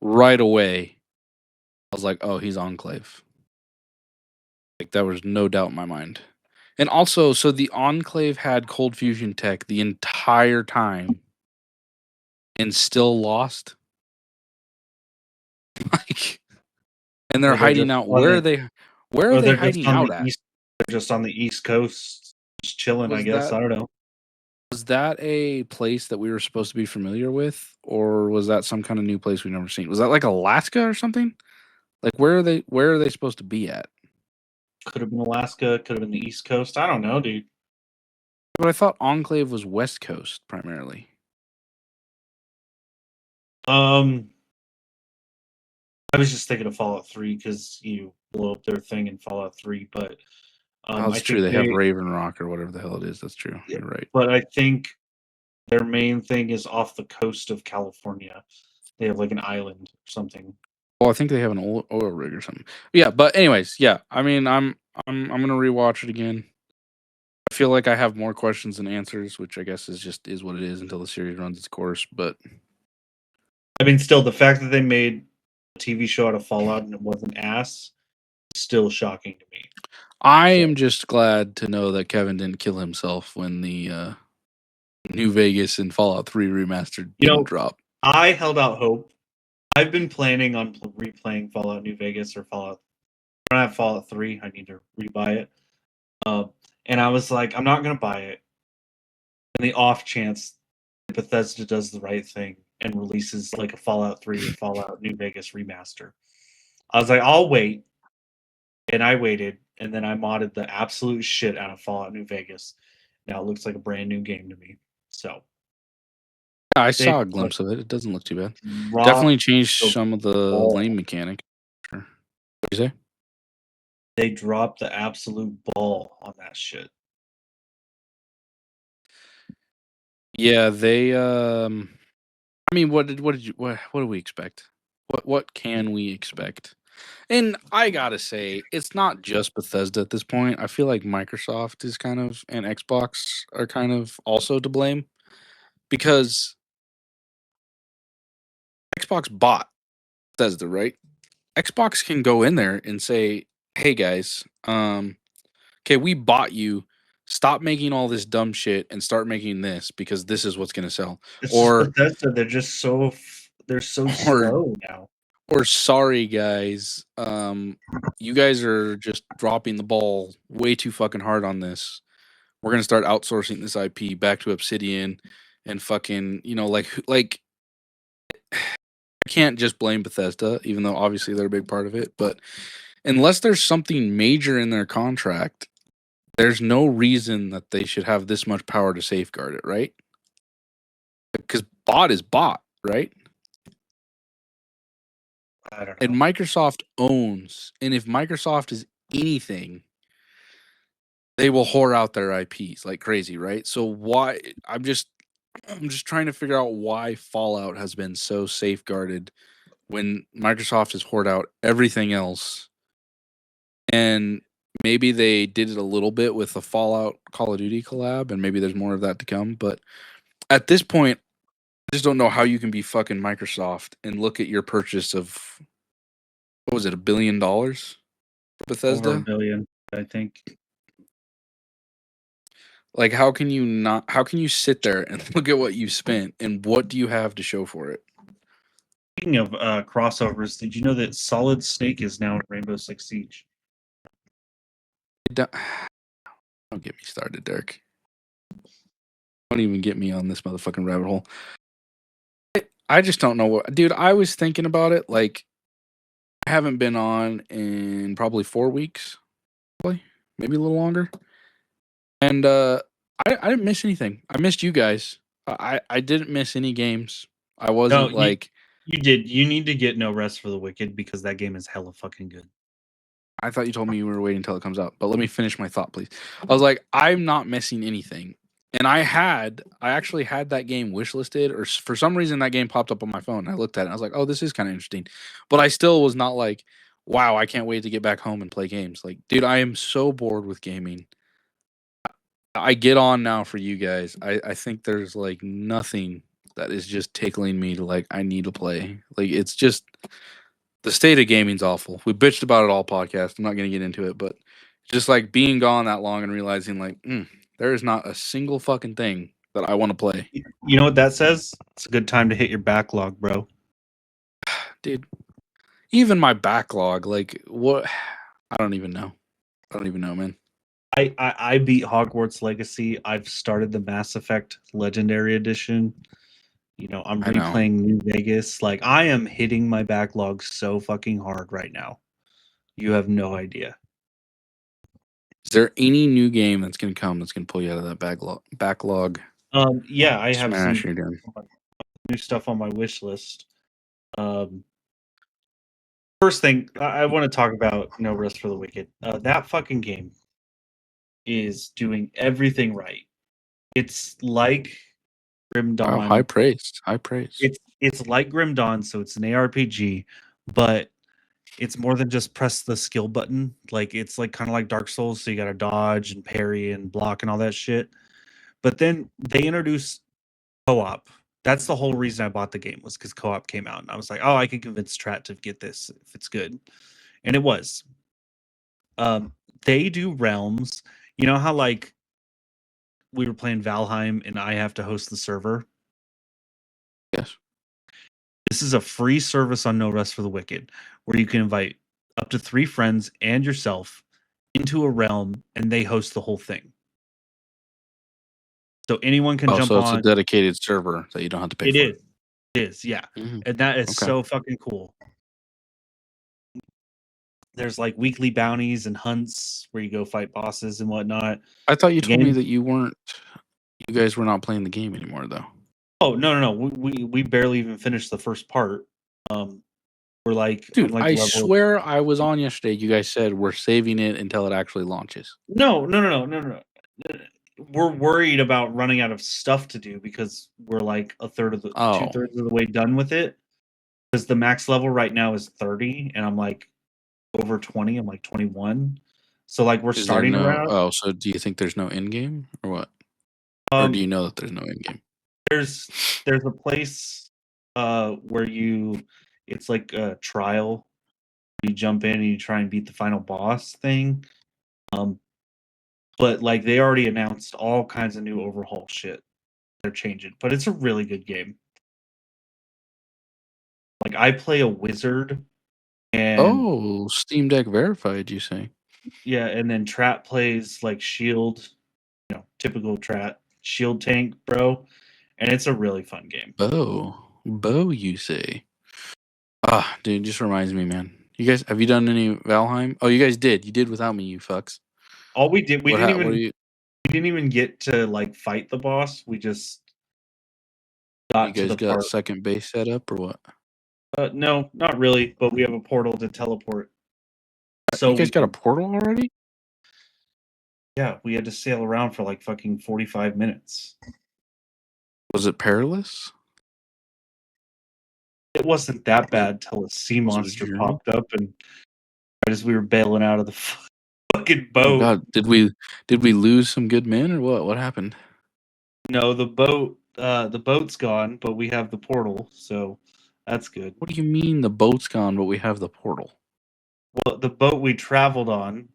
right away I was like, "Oh, he's Enclave." Like there was no doubt in my mind. And also, so the Enclave had cold fusion tech the entire time and still lost. Like, and they're Or hiding out. Where are they? Where are or they they're just hiding on out the at? east. They're just on the East Coast, just chilling. I Was guess that I don't know. was that a place that we were supposed to be familiar with, or was that some kind of new place we've never seen? Was that like Alaska or something? Like where are they? Where are they supposed to be at? Could have been Alaska. Could have been the East Coast. I don't know, dude. But I thought Enclave was West Coast primarily. I was just thinking of Fallout 3 because you blow up their thing in Fallout 3, but Oh, I that's true. think They have Raven Rock or whatever the hell it is. That's true. yeah, You're right. but I think their main thing is off the coast of California. They have like an island or something. Well, I think they have an oil rig or something. Yeah, but anyways, yeah. I mean, I'm gonna rewatch it again. I feel like I have more questions than answers, which I guess is what it is until the series runs its course. But I mean, still, the fact that they made a TV show out of Fallout and it wasn't ass is still shocking to me. I am just glad to know that Kevin didn't kill himself when the New Vegas and Fallout 3 remastered didn't drop. I held out hope. I've been planning on replaying Fallout New Vegas or Fallout. I don't have Fallout 3. I need to rebuy it. And I was like, I'm not going to buy it. In the off chance Bethesda does the right thing and releases like a Fallout 3 or Fallout New Vegas remaster. I was like, I'll wait. And I waited. And then I modded the absolute shit out of Fallout New Vegas. Now it looks like a brand new game to me. So I saw a glimpse of it. It doesn't look too bad. Rob Definitely changed the some of the ball. lane mechanic. Sure. What do you say? They dropped the absolute ball on that shit. Yeah, they I mean, what do we expect? What can we expect? And I gotta say, it's not just Bethesda at this point. I feel like Microsoft is kind of and Xbox are kind of also to blame because Xbox bought Bethesda, right? Xbox can go in there and say, "Hey guys, okay, we bought you. Stop making all this dumb shit and start making this because this is what's gonna sell." It's Or just Bethesda. They're just so they're so or slow now. or sorry guys, you guys are just dropping the ball way too fucking hard on this. We're gonna start outsourcing this IP back to Obsidian and fucking, like I can't just blame Bethesda, even though obviously they're a big part of it. But unless there's something major in their contract, there's no reason that they should have this much power to safeguard it, right? Because bot is bot, right? I don't know. And Microsoft owns, and if Microsoft is anything, they will whore out their IPs like crazy, right? So why I'm just trying to figure out why Fallout has been so safeguarded when Microsoft has hoarded out everything else, and maybe they did it a little bit with the Fallout Call of Duty collab, and maybe there's more of that to come. But at this point, I just don't know how you can be fucking Microsoft and look at your purchase of, what was it, $1 billion for Bethesda? Over $1 billion, I think. Like, how can you sit there and look at what you spent and what do you have to show for it? Speaking of crossovers, did you know that Solid Snake is now in Rainbow Six Siege? Don't get me started, Derek. Don't even get me on this motherfucking rabbit hole. I just don't know what, dude. I was thinking about it. Like, I haven't been on in probably 4 weeks, probably maybe a little longer. And I didn't miss anything. I missed you guys. I didn't miss any games. I wasn't You did. You need to get No Rest for the Wicked because that game is hella fucking good. I thought you told me you were waiting until it comes out, but let me finish my thought, please. I was like, I'm not missing anything. And I actually had that game wishlisted, or for some reason that game popped up on my phone. I looked at it and I was like, oh, this is kind of interesting. But I still was not like, wow, I can't wait to get back home and play games. Like, dude, I am so bored with gaming. I get on now for you guys. I think there's like nothing that is just tickling me to like, I need to play. Like, it's just, the state of gaming's awful. We bitched about it all podcast. I'm not going to get into it, but just like being gone that long and realizing like, there is not a single fucking thing that I want to play. You know what that says? It's a good time to hit your backlog, bro. Dude, even my backlog, like what? I don't even know. I don't even know, man. I beat Hogwarts Legacy. I've started the Mass Effect Legendary Edition. You know, I'm replaying New Vegas. Like, I am hitting my backlog so fucking hard right now. You have no idea. Is there any new game that's going to come that's going to pull you out of that backlog? Yeah, I have some Smash again. new stuff on my wish list. First thing, I want to talk about No Rest for the Wicked. That fucking game is doing everything right. It's like Grim Dawn. Wow, high praise. High praise. It's like Grim Dawn, so it's an ARPG, but it's more than just press the skill button. Like, it's like kind of like Dark Souls, so you got to dodge and parry and block and all that shit. But then they introduced co-op. That's the whole reason I bought the game, was because co-op came out, and I was like, oh, I can convince Trat to get this if it's good, and it was. They do realms. You know how like we were playing Valheim and I have to host the server? Yes. This is a free service on No Rest for the Wicked, where you can invite up to 3 friends and yourself into a realm, and they host the whole thing. So anyone can jump so on. it's a dedicated server that you don't have to pay for. It is, yeah. And that is so fucking cool. There's like weekly bounties and hunts where you go fight bosses and whatnot. I thought you told me that you guys were not playing the game anymore, though. Oh, no. We barely even finished the first part. We're like, dude, I swear I was on yesterday. You guys said we're saving it until it actually launches. No. We're worried about running out of stuff to do because we're like 2/3 of the 2/3 of the way done with it. Because the max level right now is 30, and I'm like over 20. I'm like 21. So like we're starting around. Oh, so do you think there's no end game or what? Or do you know that there's no end game? There's a place where it's like a trial. You jump in and you try and beat the final boss thing. But like they already announced all kinds of new overhaul shit. They're changing, but it's a really good game. Like I play a wizard, and Steam Deck verified, you say? Yeah, and then Trat plays like shield, typical Trat shield tank, bro, and it's a really fun game. Bo, you say? Dude, just reminds me, man. You guys, have you done any Valheim? Oh, you guys did. You did without me, you fucks. All we did, we didn't even get to like fight the boss. We just got you guys got second base set up or what? No, not really. But we have a portal to teleport. So you guys got a portal already? Yeah, we had to sail around for like fucking 45 minutes. Was it perilous? it wasn't that bad till a sea Was it a monster journey? popped up, and right as we were bailing out of the fucking Oh boat. God, did we lose some good men or what? What happened? No, the boat's gone, but we have the portal, so that's good. What do you mean the boat's gone, but we have the portal? Well, the boat we traveled on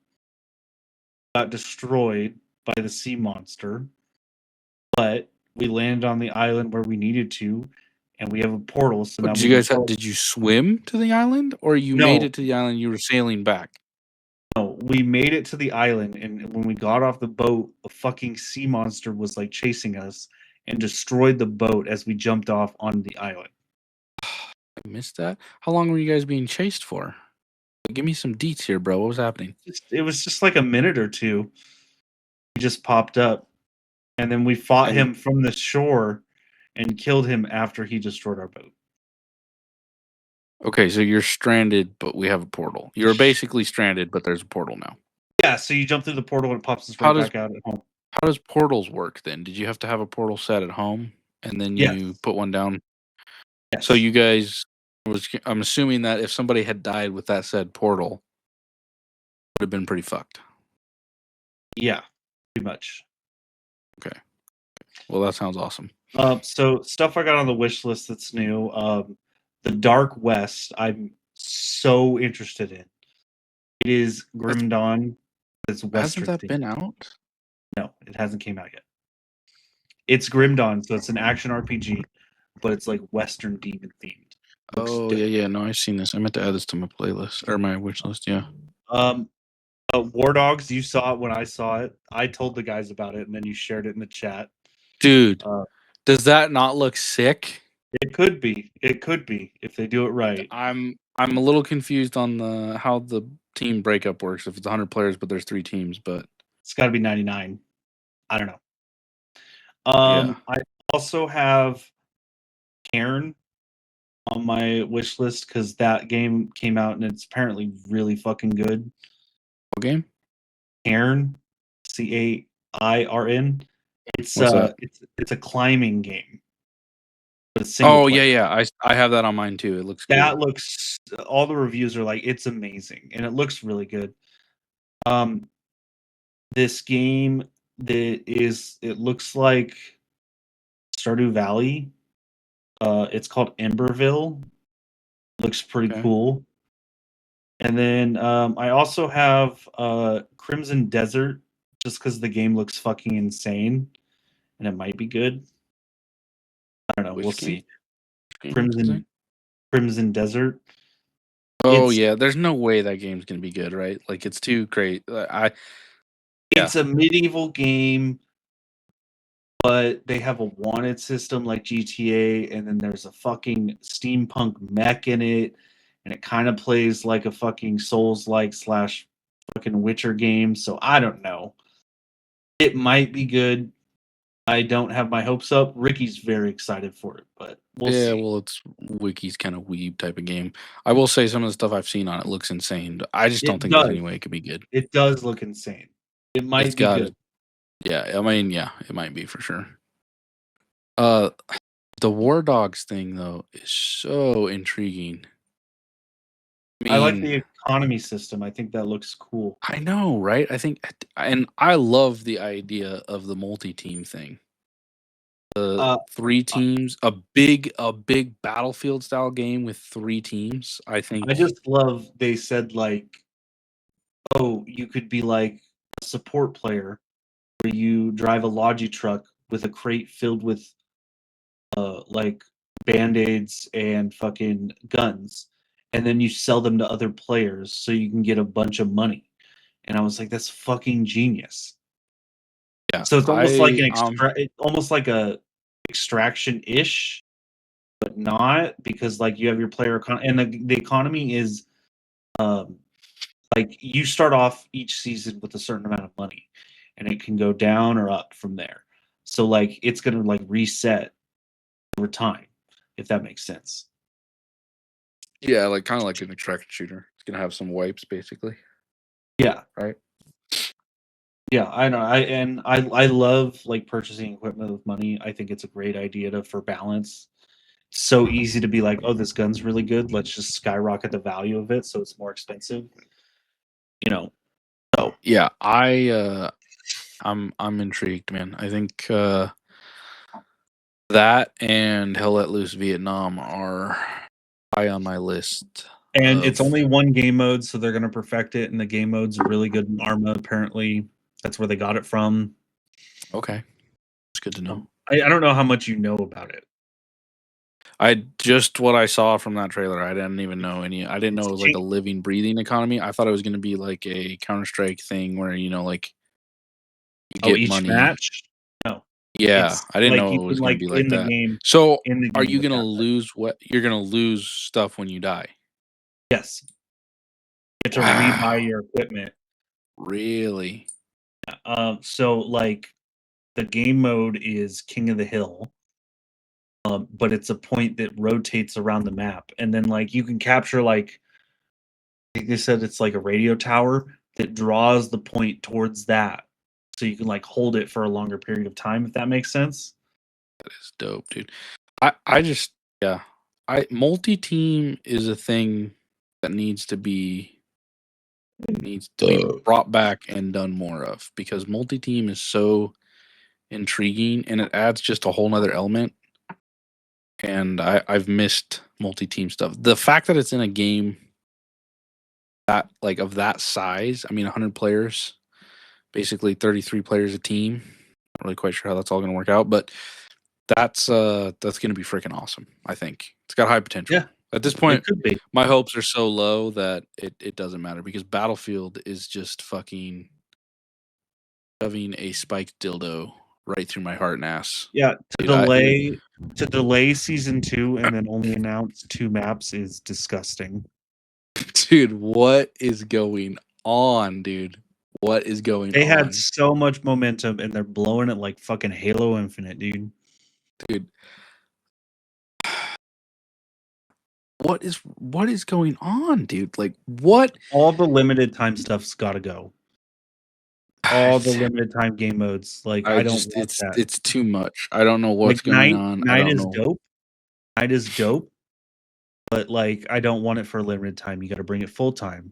got destroyed by the sea monster, but we landed on the island where we needed to, and we have a portal. So now Did we you can guys tell- did you swim to the island, or you made No. it to the island? And you were sailing back. No, we made it to the island, and when we got off the boat, a fucking sea monster was like chasing us and destroyed the boat as we jumped off on the island. I missed that. How long were you guys being chased for? Give me some deets here, bro. What was happening? It was just like a minute or two. He just popped up, and then we fought And- him from the shore and killed him after he destroyed our boat. Okay, so you're stranded, but we have a portal. You're basically stranded, but there's a portal now. Yeah, so you jump through the portal and it pops us How right does- back out at home. How does portals work then? Did you have to have a portal set at home and then Yes. you put one down? Yes. So you guys I'm assuming that if somebody had died with that said portal, it would have been pretty fucked. Yeah, pretty much. Well, that sounds awesome. So stuff I got on the wish list that's new. The Dark West, I'm so interested in. It is Grim Dawn. It's Western. Hasn't that themed. been out? No, it hasn't came out yet. It's Grim Dawn, so it's an action RPG, but it's like Western demon themed. Looks Oh dope. yeah. No, I've seen this. I meant to add this to my playlist or my wish list. Yeah. War Dogs, you saw it when I saw it. I told the guys about it, and then you shared it in the chat. Dude, Uh, does that not look sick? It could be. It could be if they do it right. I'm a little confused on how the team breakup works. If it's 100 players, but there's 3 teams, but It's got to be 99. I don't know. Yeah. I also have Cairn on my wish list because that game came out and it's apparently really fucking good. what game? Cairn, CAIRN. It's What's that? it's a climbing game. But it's single Oh player. yeah. I have that on mine too. It looks cool. That looks. All the reviews are like it's amazing and it looks really good. This game it looks like Stardew Valley. It's called Emberville. Looks pretty Okay. cool. And then I also have Crimson Desert, just because the game looks fucking insane, and it might be good. I don't know. Which We'll game? see. Crimson Desert. Oh It's- yeah, there's no way that game's gonna be good, right? Like it's too great. Yeah. It's a medieval game, but they have a wanted system like GTA, and then there's a fucking steampunk mech in it, and it kind of plays like a fucking Souls-like / fucking Witcher game. So I don't know. It might be good. I don't have my hopes up. Ricky's very excited for it, but we'll yeah, see. well, it's Wiki's kind of weeb type of game. I will say some of the stuff I've seen on it looks insane. I just don't It think there's does. any way it could be good. It does look insane. It might It's be got good. it. Yeah, I mean, yeah, it might be for sure. The War Dogs thing though is so intriguing. I like the economy system. I think that looks cool. I know, right? I think, and I love the idea of the multi-team thing. The 3 teams, a big Battlefield style game with 3 teams. I think I just love they said like, oh, you could be like a support player where you drive a Logi truck with a crate filled with like band-aids and fucking guns, and then you sell them to other players so you can get a bunch of money. And I was like, that's fucking genius. yeah. So it's almost like almost like a extraction-ish, but not, because like you have your player and the economy is like you start off each season with a certain amount of money and it can go down or up from there. So like it's gonna like reset over time, if that makes sense. Yeah, like kind of like an extraction shooter. It's gonna have some wipes basically. Yeah. Right. Yeah, I know. I love like purchasing equipment with money. I think it's a great idea for balance. so easy to be like, oh, this gun's really good. Let's just skyrocket the value of it so it's more expensive. You know, so Yeah, I'm intrigued, man. I think that and Hell Let Loose Vietnam are high on my list. and it's of- only one game mode, so they're gonna perfect it. And the game mode's really good in Arma. Apparently, that's where they got it from. Okay, it's good to know. I don't know how much you know about it. I just what I saw from that trailer. I didn't even know any. I didn't know it was like a living, breathing economy. I thought it was going to be like a Counter-Strike thing where like you get each money. match? No. Yeah, It's I didn't like know you it was can, going to be like in the that. game. So, In the are game you with going to that. lose what? You're going to lose stuff when you die. Yes. You have to Wow. rebuy your equipment. Really? So like the game mode is King of the Hill. But it's a point that rotates around the map. And then like you can capture like they said it's like a radio tower that draws the point towards that. So you can like hold it for a longer period of time, if that makes sense. That is dope, dude. I just multi-team is a thing that needs to be brought back and done more of, because multi-team is so intriguing and it adds just a whole nother element. And I've missed multi-team stuff. The fact that it's in a game that like of that size, I mean 100 players, basically 33 players a team. Not really quite sure how that's all going to work out, but that's going to be freaking awesome. I think it's got high potential. Yeah. At this point, It could be. my hopes are so low that it doesn't matter, because Battlefield is just fucking shoving a spiked dildo right through my heart and ass. Yeah, Dude, to delay season 2 and then only announce 2 maps is disgusting. Dude, what is going on, dude? What is going They on? had so much momentum and they're blowing it like fucking Halo Infinite, dude. Dude. What is going on, dude? Like, what? All the limited time stuff's got to go. All the limited time game modes, like I don't just want that. it's too much. I don't know what's going on. I Night don't is know. dope. Night is dope, but like I don't want it for a limited time. You got to bring it full time.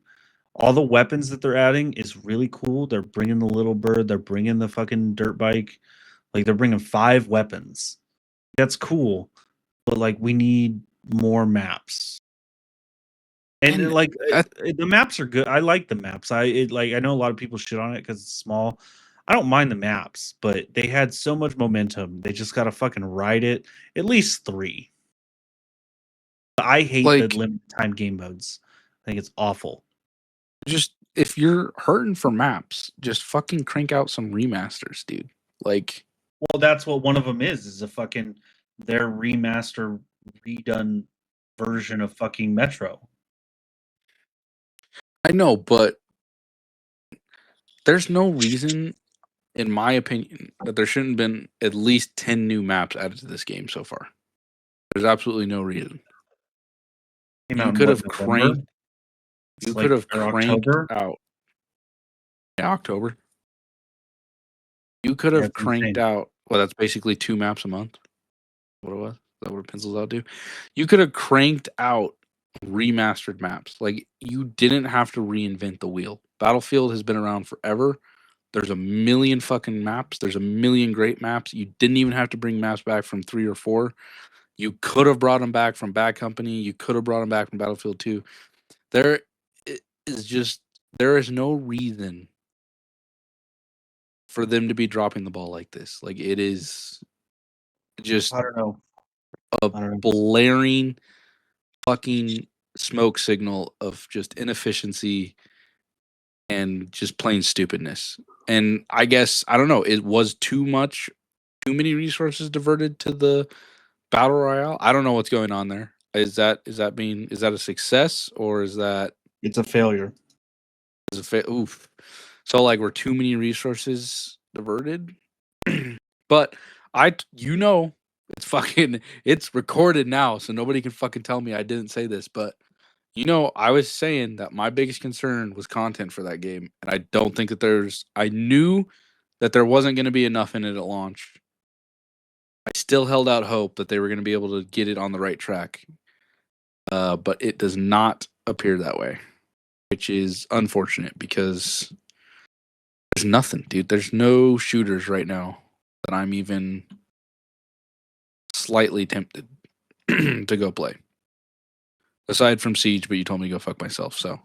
All the weapons that they're adding is really cool. They're bringing the little bird. They're bringing the fucking dirt bike. Like they're bringing 5 weapons. That's cool, but like we need more maps. And like the maps are good. I like the maps. I know a lot of people shit on it because it's small. I don't mind the maps, but they had so much momentum. They just gotta fucking ride it. At least 3. I hate the limited time game modes. I think it's awful. Just if you're hurting for maps, just fucking crank out some remasters, dude. Like, well, that's what one of them is a fucking their remaster redone version of fucking Metro. I know, but there's no reason, in my opinion, that there shouldn't have been at least 10 new maps added to this game so far. There's absolutely no reason. You could have cranked. You could have cranked out. Yeah, October. You could have cranked out. Well, that's basically 2 maps a month. What it was? Is that what pencils out do? You could have cranked out remastered maps. Like, you didn't have to reinvent the wheel. Battlefield has been around forever. There's a million fucking maps. There's a million great maps. You didn't even have to bring maps back from 3 or 4. You could have brought them back from Bad Company. You could have brought them back from Battlefield 2. There is no reason for them to be dropping the ball like this. Like, it is just I don't know. A blaring fucking smoke signal of just inefficiency and just plain stupidness. And I guess, I don't know, it was too many resources diverted to the battle royale. I don't know what's going on there. Is that a success, or is that it's a failure? Oof. So like, were too many resources diverted? But it's recorded now, so nobody can fucking tell me I didn't say this, but I was saying that my biggest concern was content for that game, and I don't think that I knew that there wasn't going to be enough in it at launch. I still held out hope that they were going to be able to get it on the right track. But it does not appear that way, which is unfortunate because there's nothing, dude. There's no shooters right now that I'm even slightly tempted to go play. Aside from Siege, but you told me to go fuck myself, so.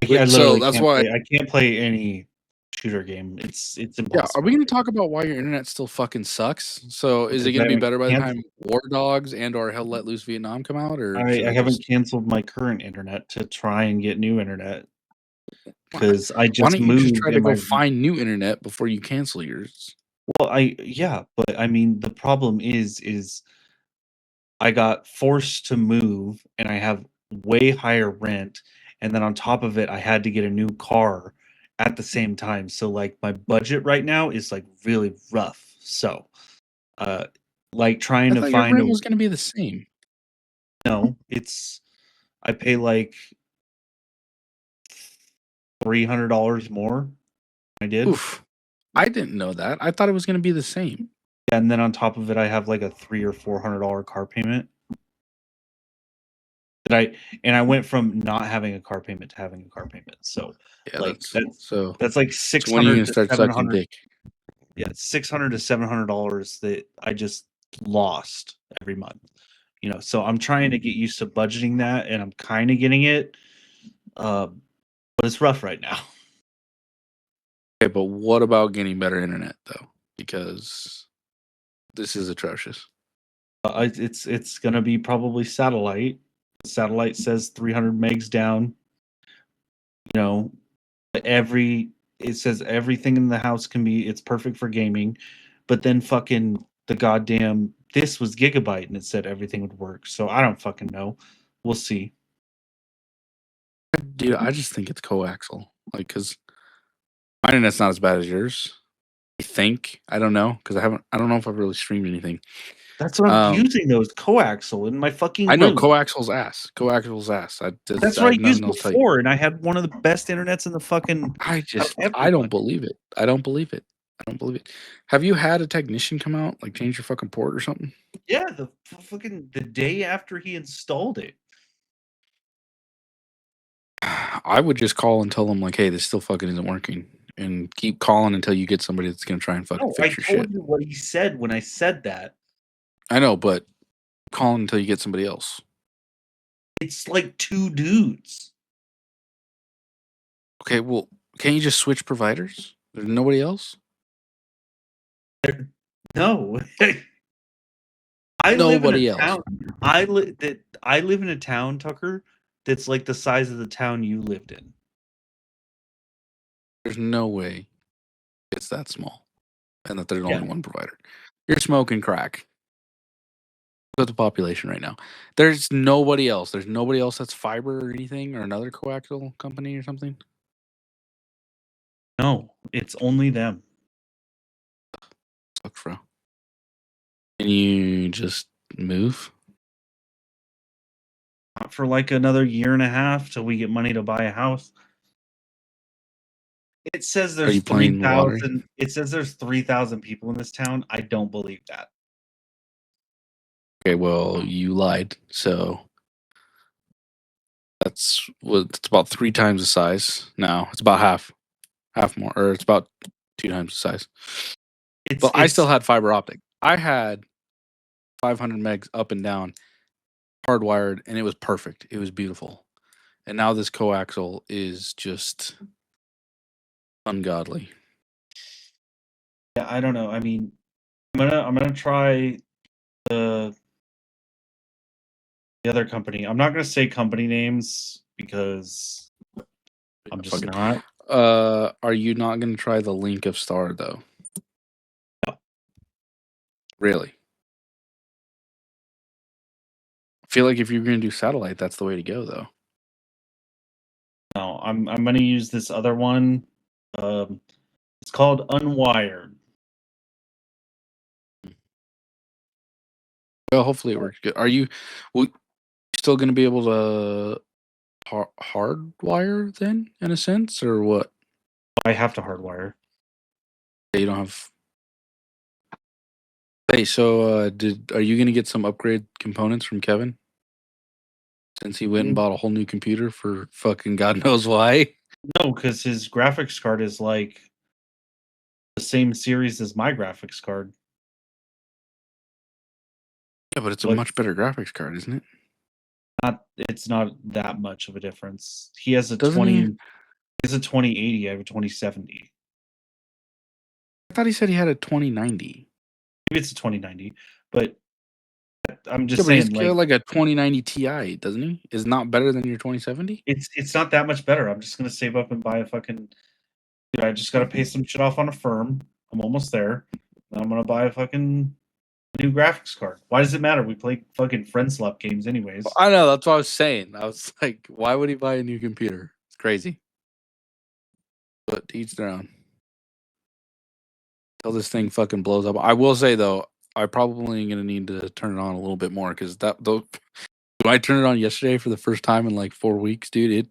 I So literally that's can't why. play, I can't play any shooter game. It's impossible. Yeah, are we going to talk about why your internet still fucking sucks? So is it Because going I to be haven't better by the canceled- time War Dogs and or Hell Let Loose Vietnam come out? Or I haven't canceled my current internet to try and get new internet because I Why just don't you just moved try to and go find new internet before you cancel yours? well, but I mean the problem is I got forced to move and I have way higher rent, and then on top of it I had to get a new car at the same time. So like my budget right now is like really rough. So like trying I to thought your find rent was going to be the same. no, it's I pay like $300 more. I did. Oof. I didn't know that. I thought it was going to be the same. And then on top of it, I have like a $300 or $400 car payment. I went from not having a car payment to having a car payment. So Yeah, like so that's like when are you going 600 to to start sucking 700. dick? Yeah, $600 to $700 that I just lost every month. You know, so I'm trying to get used to budgeting that, and I'm kind of getting it, but it's rough right now. Okay, but what about getting better internet though? Because this is atrocious. It's gonna be probably satellite. Satellite says 300 megs down. You know, it says everything in the house can be. It's perfect for gaming, but then fucking the goddamn this was gigabyte and it said everything would work. So I don't fucking know. We'll see. Dude, I just think it's coaxial. Like, cause my internet's not as bad as yours. I think. I don't know, because I don't know if I've really streamed anything. That's what I'm using though. Is coaxial in my fucking. I know room. coaxial's ass. Coaxial's ass. That's what I used before, and I had one of the best internets in the fucking. I don't believe it. I don't believe it. I don't believe it. Have you had a technician come out, like change your fucking port or something? Yeah, the day after he installed it. I would just call and tell them like, hey, this still fucking isn't working, and keep calling until you get somebody that's gonna try and fucking fix your shit. I told you what he said when I said that. I know, but call until you get somebody else. It's like two dudes. Okay, well, can't you just switch providers? There's nobody else? No. Nobody else. Town. I live in a town, Tucker, that's like the size of the town you lived in. There's no way it's that small, and that there's only one provider. You're smoking crack. Look at the population right now. There's nobody else. There's nobody else that's fiber or anything, or another coaxial company or something. No, it's only them. Sucks, bro. Can you just move? Not for like another year and a half till we get money to buy a house. It says there's 3,000. It says there's 3,000 people in this town. I don't believe that. Okay, well, you lied. So it's about 3 times the size now. It's about half more, or it's about 2 times the size. But I still had fiber optic. I had 500 megs up and down, hardwired, and it was perfect. It was beautiful. And now this coaxial is just ungodly. Yeah, I don't know. I mean, I'm gonna try the other company. I'm not gonna say company names because I'm just not. Are you not gonna try the Link of Star though? No. Really? I feel like if you're gonna do satellite, that's the way to go though. No, I'm gonna use this other one. It's called Unwired. Well, hopefully it works good. Are you still gonna be able to hardwire then, in a sense, or what? I have to hardwire. You don't have. Hey, so are you gonna get some upgrade components from Kevin? Since he went and bought a whole new computer for fucking God knows why. No, because his graphics card is like the same series as my graphics card. Yeah, but it's a Like- much better graphics card, isn't it? It's not that much of a difference. He has a Doesn't 20. he? He has a 2080. I have a 2070. I thought he said he had a 2090. Maybe it's a 2090, but I'm Yeah, just but saying, he's got like a 2090 Ti, doesn't he? Is not better than your 2070? it's not that much better. I'm just gonna save up and buy a fucking. Dude, I just gotta pay some shit off on a firm. I'm almost there. Then I'm gonna buy a fucking new graphics card. Why does it matter? We play fucking friend swap games anyways. I know, that's what I was saying. I was like, why would he buy a new computer? It's crazy. But to each their own. Till this thing fucking blows up. I will say though, I probably am gonna need to turn it on a little bit more because when I turned it on yesterday for the first time in like 4 weeks, dude,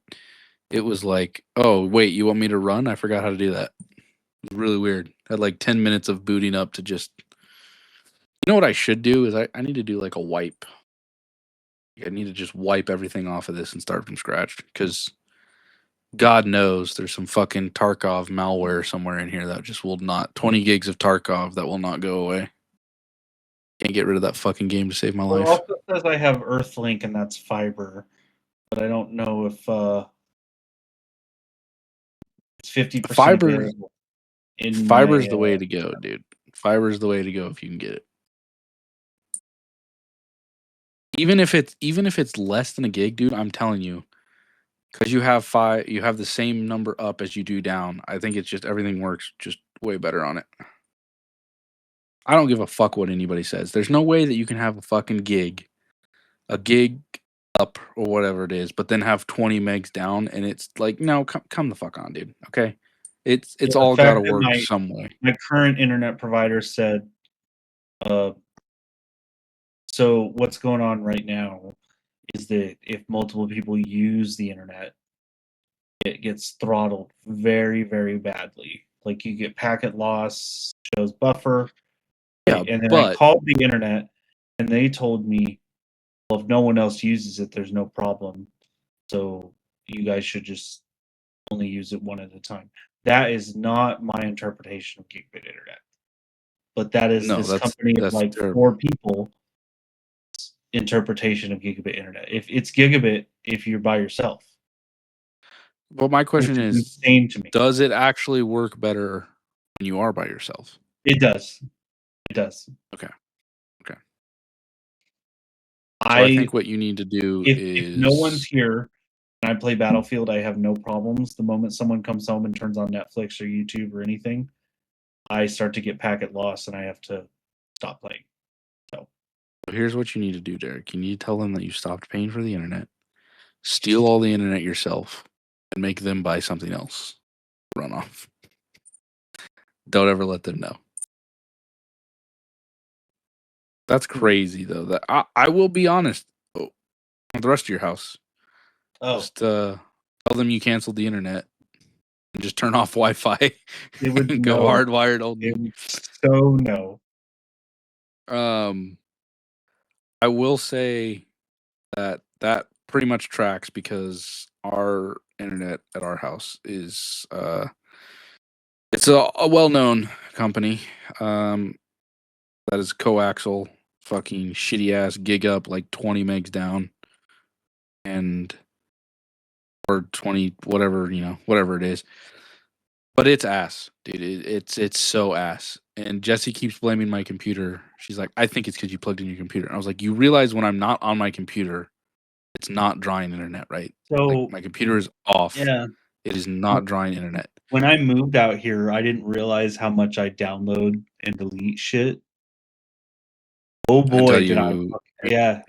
it was like, oh wait, you want me to run? I forgot how to do that. It was really weird. Had like 10 minutes of booting up to just. You know what I should do is I need to do like a wipe. I need to just wipe everything off of this and start from scratch because God knows there's some fucking Tarkov malware somewhere in here that just will not 20 gigs of Tarkov that will not go away. Can't get rid of that fucking game to save my It life. also says I have Earthlink and that's fiber, but I don't know if it's 50% Fiber- available. Fiber's the way to go, dude. Fiber's the way to go if you can get it. Even if it's less than a gig, dude, I'm telling you, because you have the same number up as you do down. I think it's just everything works just way better on it. I don't give a fuck what anybody says. There's no way that you can have a gig up or whatever it is, but then have 20 megs down, and it's like, no, come the fuck on, dude. Okay, it's Yeah, all the fact got to that work some way. My current internet provider said, so what's going on right now is that if multiple people use the internet, it gets throttled very, very badly. Like you get packet loss, shows buffer. Yeah, right? And then I but called the internet and they told me, well, if no one else uses it, there's no problem. So you guys should just only use it one at a time. That is not my interpretation of gigabit internet. But that is No, this that's- company of that's like terrible. 4 people interpretation of gigabit internet. If it's gigabit if you're by yourself. But my question Which is, insane to me. does it actually work better when you are by yourself? It does. It does. Okay. So I I think what you need to do is if no one's here and I play Battlefield, I have no problems. The moment someone comes home and turns on Netflix or YouTube or anything, I start to get packet loss and I have to stop playing. So here's what you need to do, Derek. You need to tell them that you stopped paying for the internet, steal all the internet yourself, and make them buy something else. Run off. Don't ever let them know. That's crazy, though. That I will be honest. Oh, the rest of your house. Oh, Just tell them you canceled the internet and just turn off Wi-Fi. they would and go know. hardwired They only. would so know. I will say that pretty much tracks because our internet at our house is it's a well-known company that is coaxial, fucking shitty ass gig up, like 20 megs down, and or 20 whatever, whatever it is. But it's ass, dude. It's so ass. And Jessie keeps blaming my computer. She's like, I think it's because you plugged in your computer. And I was like, you realize when I'm not on my computer, it's not drawing internet, right? So Like, my computer is off. yeah. It is not drawing internet. When I moved out here, I didn't realize how much I download and delete shit. Oh boy, did I! Yeah.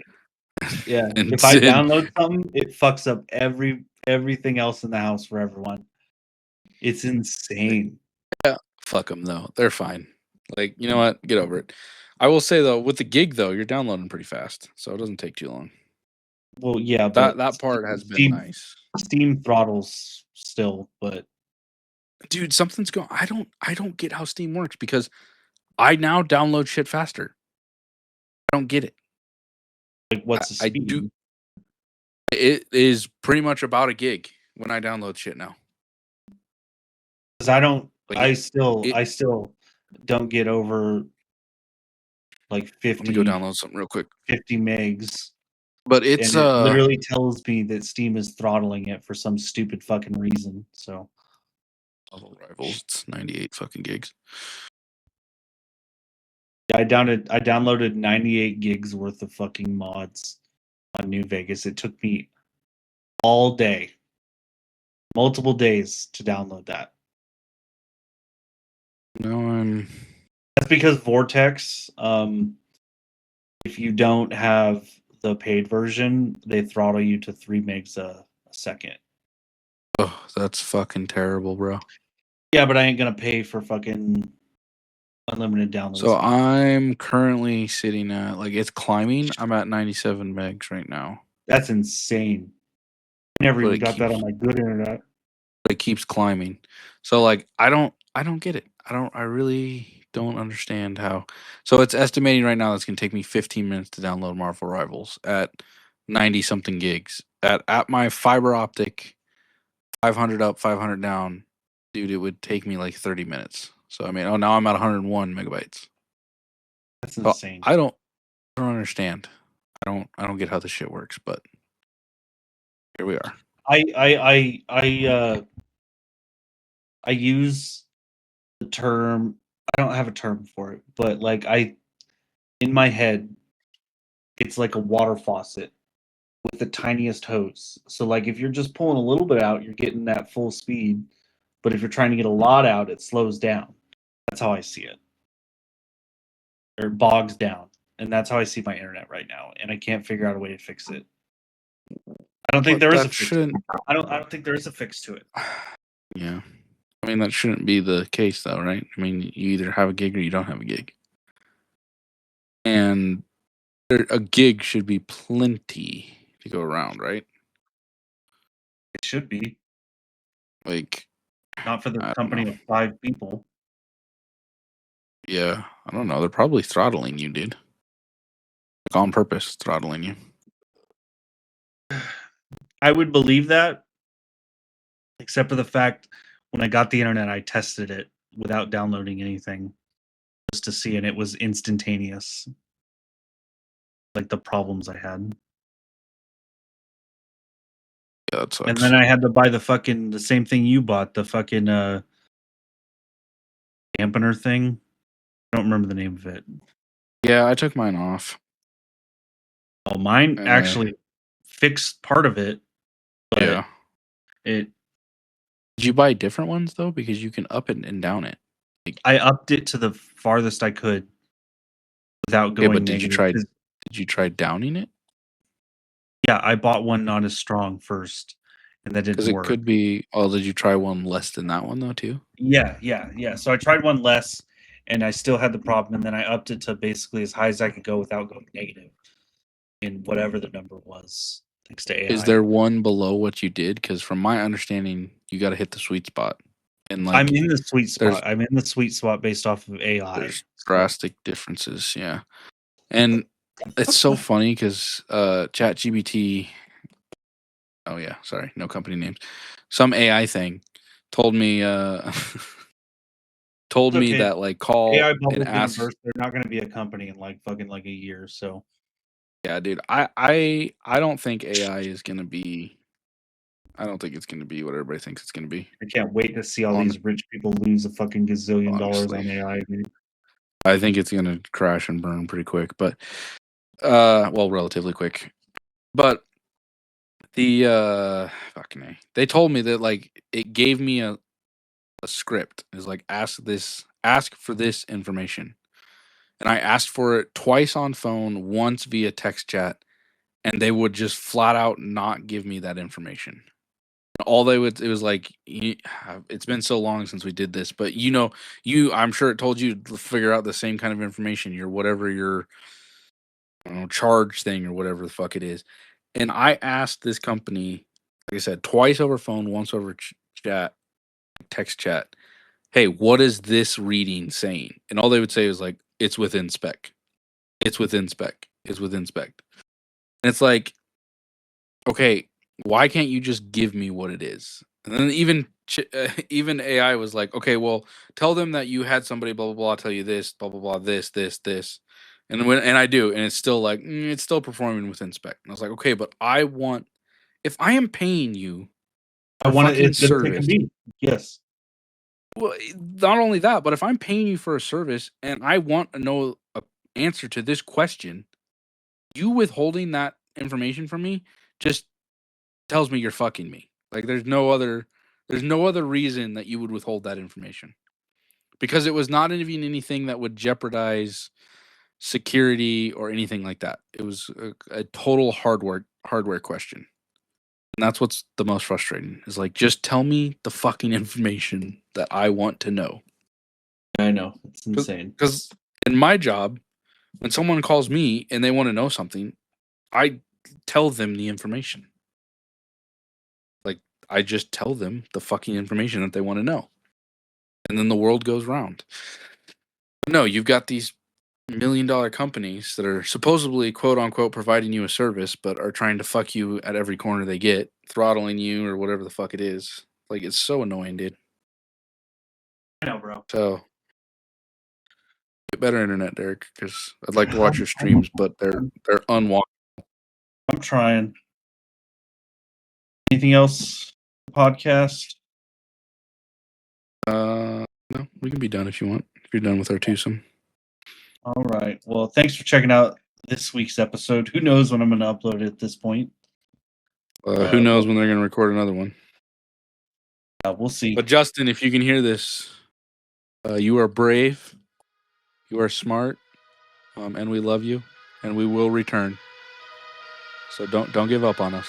If I download something, it fucks up everything else in the house for everyone. It's insane. Yeah, fuck them though. They're fine. Like, you know what? Get over it. I will say though, with the gig though, you're downloading pretty fast, so it doesn't take too long. Well, yeah, but that part has been nice. Steam throttles still, but dude, something's going. I don't get how Steam works because I now download shit faster. don't get it. Like, what's the I speed? do. It is pretty much about a gig when I download shit now. Because I don't. Like I it- still don't get over like Let me go 50 download something real quick. megs. But it's And it literally tells me that Steam is throttling it for some stupid fucking reason. So Marvel Rivals. It's 98 fucking gigs. yeah, I downloaded 98 gigs worth of fucking mods on New Vegas. It took me all day, multiple days to download that. No, That's because Vortex, if you don't have the paid version, they throttle you to 3 megs a second. Oh, that's fucking terrible, bro. Yeah, but I ain't gonna pay for fucking unlimited download So speed. I'm currently sitting at, like, it's climbing. I'm at 97 megs right now. That's insane. I never But even it got that keeps- on my good internet. But it keeps climbing. So like I don't get it. I really don't understand how. So it's estimating right now it's gonna take me 15 minutes to download Marvel Rivals at 90 something gigs. At my fiber optic 500 up, 500 down, dude, it would take me like 30 minutes. So I mean, now I'm at 101 megabytes. That's So insane. I don't understand. I don't get how this shit works, but here we are. I use the term. I don't have a term for it, but like in my head, it's like a water faucet with the tiniest hose. So like if you're just pulling a little bit out, you're getting that full speed. But if you're trying to get a lot out, it slows down. That's how I see it. Or bogs down. And that's how I see my internet right now. And I can't figure out a way to fix it. I don't think But there is that a fix. shouldn't. I don't think there is a fix to it. Yeah. I mean, that shouldn't be the case, though, right? I mean, you either have a gig or you don't have a gig. And a gig should be plenty to go around, right? It should be. Like, Not for the I don't company know. of 5 people. Yeah, I don't know. They're probably throttling you, dude. Like, on purpose, throttling you. I would believe that, except for the fact when I got the internet, I tested it without downloading anything just to see, and it was instantaneous. Like the problems I had. Yeah, that sucks. And then I had to buy the same thing you bought, the fucking dampener thing. I don't remember the name of it. Yeah, I took mine off. Oh, mine And actually fixed part of it, but yeah. it Did you buy different ones, though? Because you can up it and down it. I upped it to the farthest I could without Okay, going but negative. did you try downing it? Yeah, I bought one not as strong first, and that Because didn't it work. could be. Oh, did you try one less than that one, though, too? Yeah. So I tried one less, and I still had the problem. And then I upped it to basically as high as I could go without going negative, in whatever the number was, thanks to AI. Is there one below what you did? Because from my understanding, you got to hit the sweet spot. And like, I'm in the sweet there's- spot. I'm in the sweet spot based off of AI. there's drastic differences, yeah. And it's so funny because ChatGPT. Oh yeah, sorry, no company names. Some AI thing told me It's okay. that like call AI and bubble's gonna ask. burst. They're not gonna be a company in like fucking like a year. So Yeah, dude. I don't think AI is gonna be. I don't think it's gonna be what everybody thinks it's gonna be. I can't wait to see all these rich people lose a fucking gazillion dollars on Honestly. AI. Dude. I think it's gonna crash and burn pretty quick, but well, relatively quick. But the fucking A. They told me that like it gave me a script. It's like ask for this information. And I asked for it twice on phone, once via text chat, and they would just flat out not give me that information. All they would, it was like, it's been so long since we did this, but I'm sure it told you to figure out the same kind of information, your whatever your charge thing or whatever the fuck it is. And I asked this company, like I said, twice over phone, once over chat, text chat, hey, what is this reading saying? And all they would say was like, it's within spec. It's within spec. It's within spec. And it's like, okay, why can't you just give me what it is? And then even AI was like, okay, well, tell them that you had somebody blah blah blah tell you this blah blah blah this. And I do, and it's still like it's still performing within spec. And I was like, okay, but I want, if I am paying you I for want fucking it to take a service, beat. Yes. well, not only that, but if I'm paying you for a service and I want to know a answer to this question, you withholding that information from me just tells me you're fucking me. Like there's no other reason that you would withhold that information. Because it was not even anything that would jeopardize security or anything like that. It was a total hardware question. And that's what's the most frustrating. Is like, just tell me the fucking information that I want to know. I know. It's insane. Because in my job, when someone calls me and they want to know something, I tell them the information. Like, I just tell them the fucking information that they want to know. And then the world goes round. But no, you've got these $1 million companies that are supposedly quote unquote providing you a service, but are trying to fuck you at every corner they get, throttling you or whatever the fuck it is. Like, it's so annoying, dude. I know, bro. So get better internet, Derek, because I'd like to watch your streams, but they're unwatchable. I'm trying. Anything else? Podcast? No, we can be done if you want. If you're done with our twosome. All right. Well, thanks for checking out this week's episode. Who knows when I'm going to upload it at this point? Who knows when they're going to record another one? We'll see. But Justin, if you can hear this, you are brave, you are smart, and we love you, and we will return. So don't give up on us.